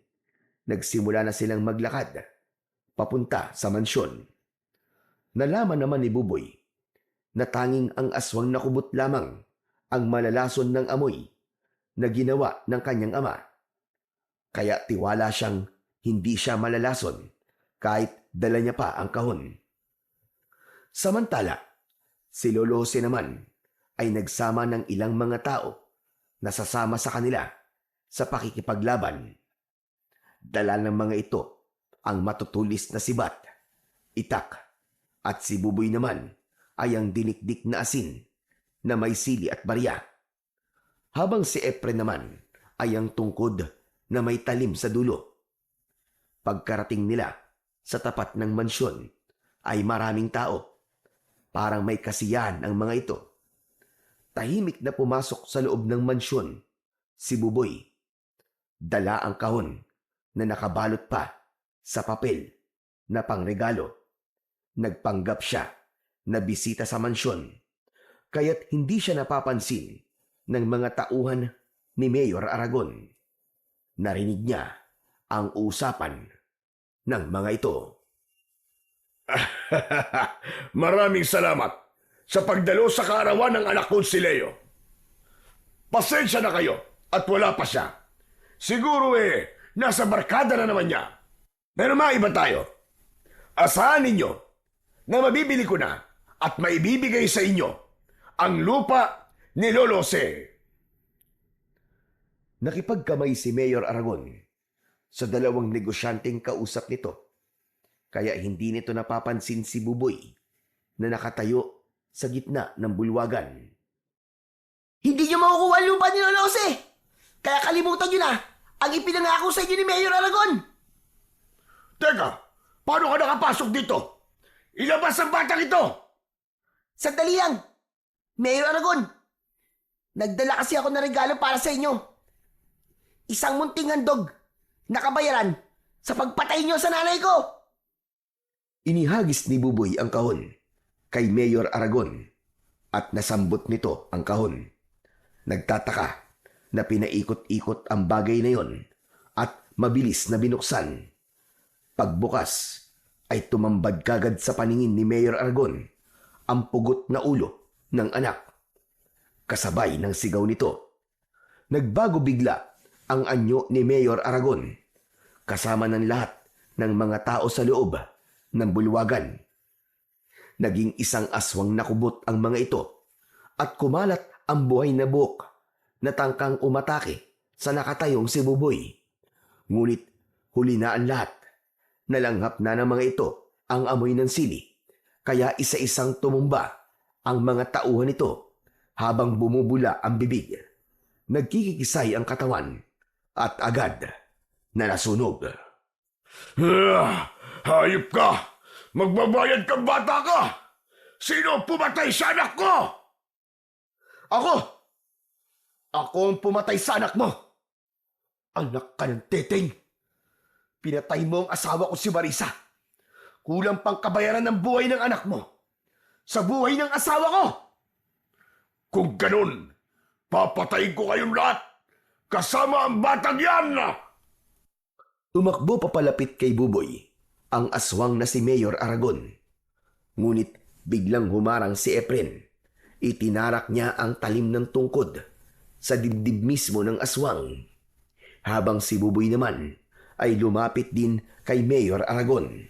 nagsimula na silang maglakad papunta sa mansyon. Nalaman naman ni Buboy na tanging ang aswang nakubot lamang ang malalason ng amoy na ginawa ng kanyang ama. Kaya tiwala siyang hindi siya malalason kahit dala niya pa ang kahon. Samantala, si Lolo Jose naman ay nagsama ng ilang mga tao na sasama sa kanila sa pakikipaglaban. Dala ng mga ito ang matutulis na si Bat, Itak, at si Buboy naman ay ang dinikdik na asin na may sili at barya. Habang si Efren naman ay ang tungkod na may talim sa dulo. Pagkarating nila sa tapat ng mansyon ay maraming tao. Parang may kasiyahan ang mga ito. Tahimik na pumasok sa loob ng mansyon si Buboy. Dala ang kahon na nakabalot pa sa papel na pangregalo. Nagpanggap siya na bisita sa mansyon, kaya't hindi siya napapansin ng mga tauhan ni Mayor Aragon. Narinig niya ang usapan ng mga ito. Maraming salamat sa pagdalo sa kaarawan ng anak kong si Leo. Pasensya na kayo at wala pa siya. Siguro nasa barkada na naman niya. Pero maiba tayo. Asahan ninyo na mabibili ko na at maibibigay sa inyo ang lupa ni Lolo Jose. Nakipagkamay si Mayor Aragon sa dalawang negosyanteng kausap nito, kaya hindi nito napapansin si Buboy na nakatayo sa gitna ng bulwagan. Hindi niyo makukuha ang lupa ni Lolo Jose. Kaya kalimutan niyo na ang ipinangako sa inyo ni Mayor Aragon. Teka, paano ka nakapasok dito? Ilabas ang batang ito! Sandali lang, Mayor Aragon. Nagdala kasi ako ng regalo para sa inyo. Isang munting handog na kabayaran sa pagpatay niyo sa nanay ko. Inihagis ni Buboy ang kahon kay Mayor Aragon at nasambot nito ang kahon. Nagtataka na pinaikot-ikot ang bagay na yon at mabilis na binuksan. Pagbukas ay tumambad kagad sa paningin ni Mayor Aragon ang pugot na ulo ng anak. Kasabay ng sigaw nito, nagbago bigla ang anyo ni Mayor Aragon kasama ng lahat ng mga tao sa loob ng bulwagan. Naging isang aswang nakubot ang mga ito at kumalat ang buhay na buhok na tangkang umatake sa nakatayong si Buboy. Ngunit huli na ang lahat. Nalanghap na ng mga ito ang amoy ng sili, kaya isa-isang tumumba ang mga tauhan nito habang bumubula ang bibig. Nagkikikisay ang katawan at agad na nasunog. Hayop ka! Magbabayad kang bata ka! Sino ang pumatay sa anak ko? Ako! Ako ang pumatay sa anak mo! Anak ka ng teteng! Pinatay mo ang asawa ko si Marisa. Kulang pang kabayaran ng buhay ng anak mo sa buhay ng asawa ko! Kung ganun, papatayin ko kayong lahat kasama ang batang yan! Tumakbo papalapit kay Buboy ang aswang na si Mayor Aragon. Ngunit biglang humarang si Efren. Itinarak niya ang talim ng tungkod sa dibdib mismo ng aswang. Habang si Buboy naman ay lumapit din kay Mayor Aragon.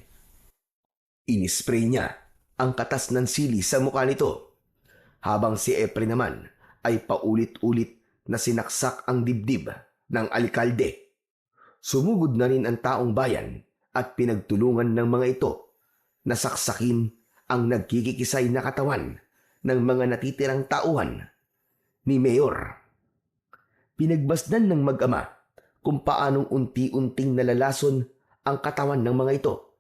Inispray niya ang katas ng sili sa mukha nito, habang si Efren naman ay paulit-ulit na sinaksak ang dibdib ng alkalde. Sumugod na rin ang taong bayan at pinagtulungan ng mga ito na saksakin ang nagkikikisay na katawan ng mga natitirang tauhan ni Mayor Pinagmasdan ng mag-ama kung paanong unti-unting nalalason ang katawan ng mga ito.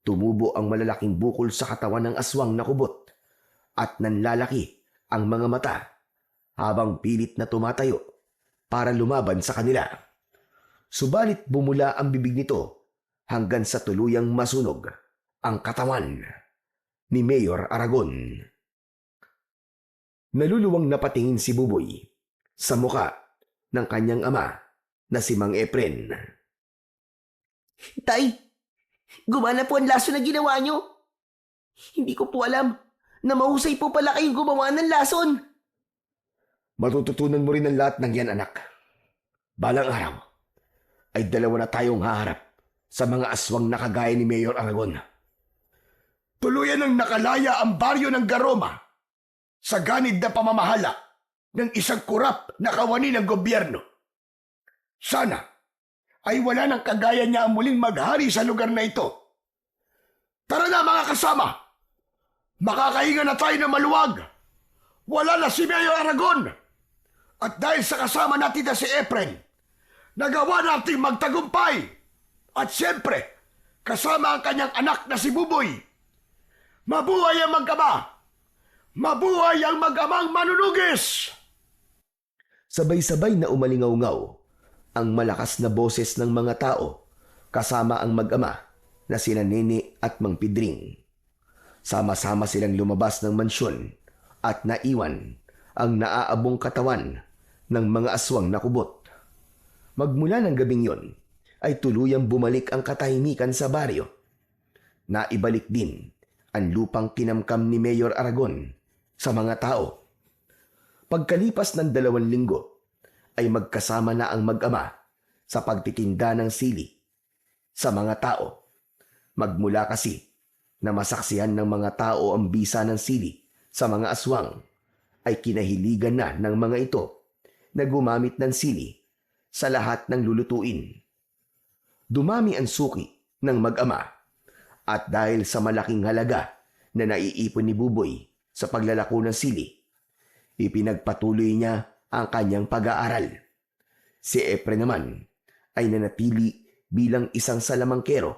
Tumubo ang malalaking bukol sa katawan ng aswang na kubot at nanlalaki ang mga mata habang pilit na tumatayo para lumaban sa kanila. Subalit bumula ang bibig nito hanggang sa tuluyang masunog ang katawan ni Mayor Aragon. Naluluwang napatingin si Buboy sa muka ng kanyang ama na si Mang Efren. Tay, gumana po ang lason na ginawa nyo. Hindi ko po alam na mahusay po pala kayong gumawa ng lason. Matututunan mo rin ang lahat ng yan, anak. Balang araw ay dalawa na tayong haharap sa mga aswang na kagaya ni Mayor Aragon. Tuluyan ng nakalaya ang baryo ng Garoma sa ganid na pamamahala ng isang kurap na kawani ng gobyerno. Sana ay wala nang kagaya niya ang muling maghari sa lugar na ito. Tara na mga kasama! Makakahinga na tayo ng maluwag! Wala na si Mayor Aragon! At dahil sa kasama natin na si Efren, nagawa nating magtagumpay! At siyempre, kasama ang kanyang anak na si Buboy! Mabuhay ang mag-ama! Mabuhay ang mag-amang manunugis! Sabay-sabay na umalingaw-ngaw ang malakas na boses ng mga tao kasama ang mag-ama na sina Nene at Mang Pidring. Sama-sama silang lumabas ng mansyon at naiwan ang naaabong katawan ng mga aswang na kubot. Magmula ng gabing yon ay tuluyang bumalik ang katahimikan sa baryo. Naibalik din ang lupang kinamkam ni Mayor Aragon sa mga tao. Pagkalipas ng 2 linggo, ay magkasama na ang mag-ama sa pagtitinda ng sili sa mga tao. Magmula kasi na masaksihan ng mga tao ang bisa ng sili sa mga aswang, ay kinahiligan na ng mga ito na gumamit ng sili sa lahat ng lulutuin. Dumami ang suki ng mag-ama at dahil sa malaking halaga na naiipon ni Buboy sa paglalako ng sili, ipinagpatuloy niya ang kanyang pag-aaral. Si Efren naman ay nanatili bilang isang salamangkero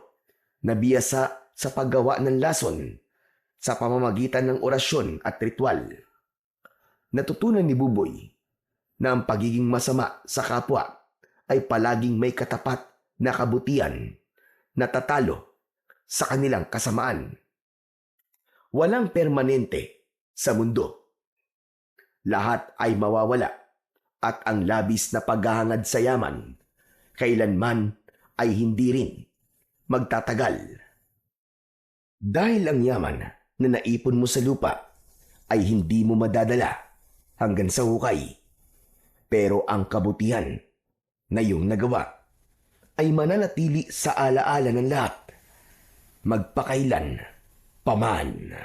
na biyasa sa paggawa ng lason sa pamamagitan ng orasyon at ritual. Natutunan ni Buboy na ang pagiging masama sa kapwa ay palaging may katapat na kabutihan na tatalo sa kanilang kasamaan. Walang permanente sa mundo. Lahat ay mawawala at ang labis na paghahangad sa yaman kailanman ay hindi rin magtatagal. Dahil ang yaman na naipon mo sa lupa ay hindi mo madadala hanggang sa hukay. Pero ang kabutihan na iyong nagawa ay mananatili sa alaala ng lahat, magpakailan paman.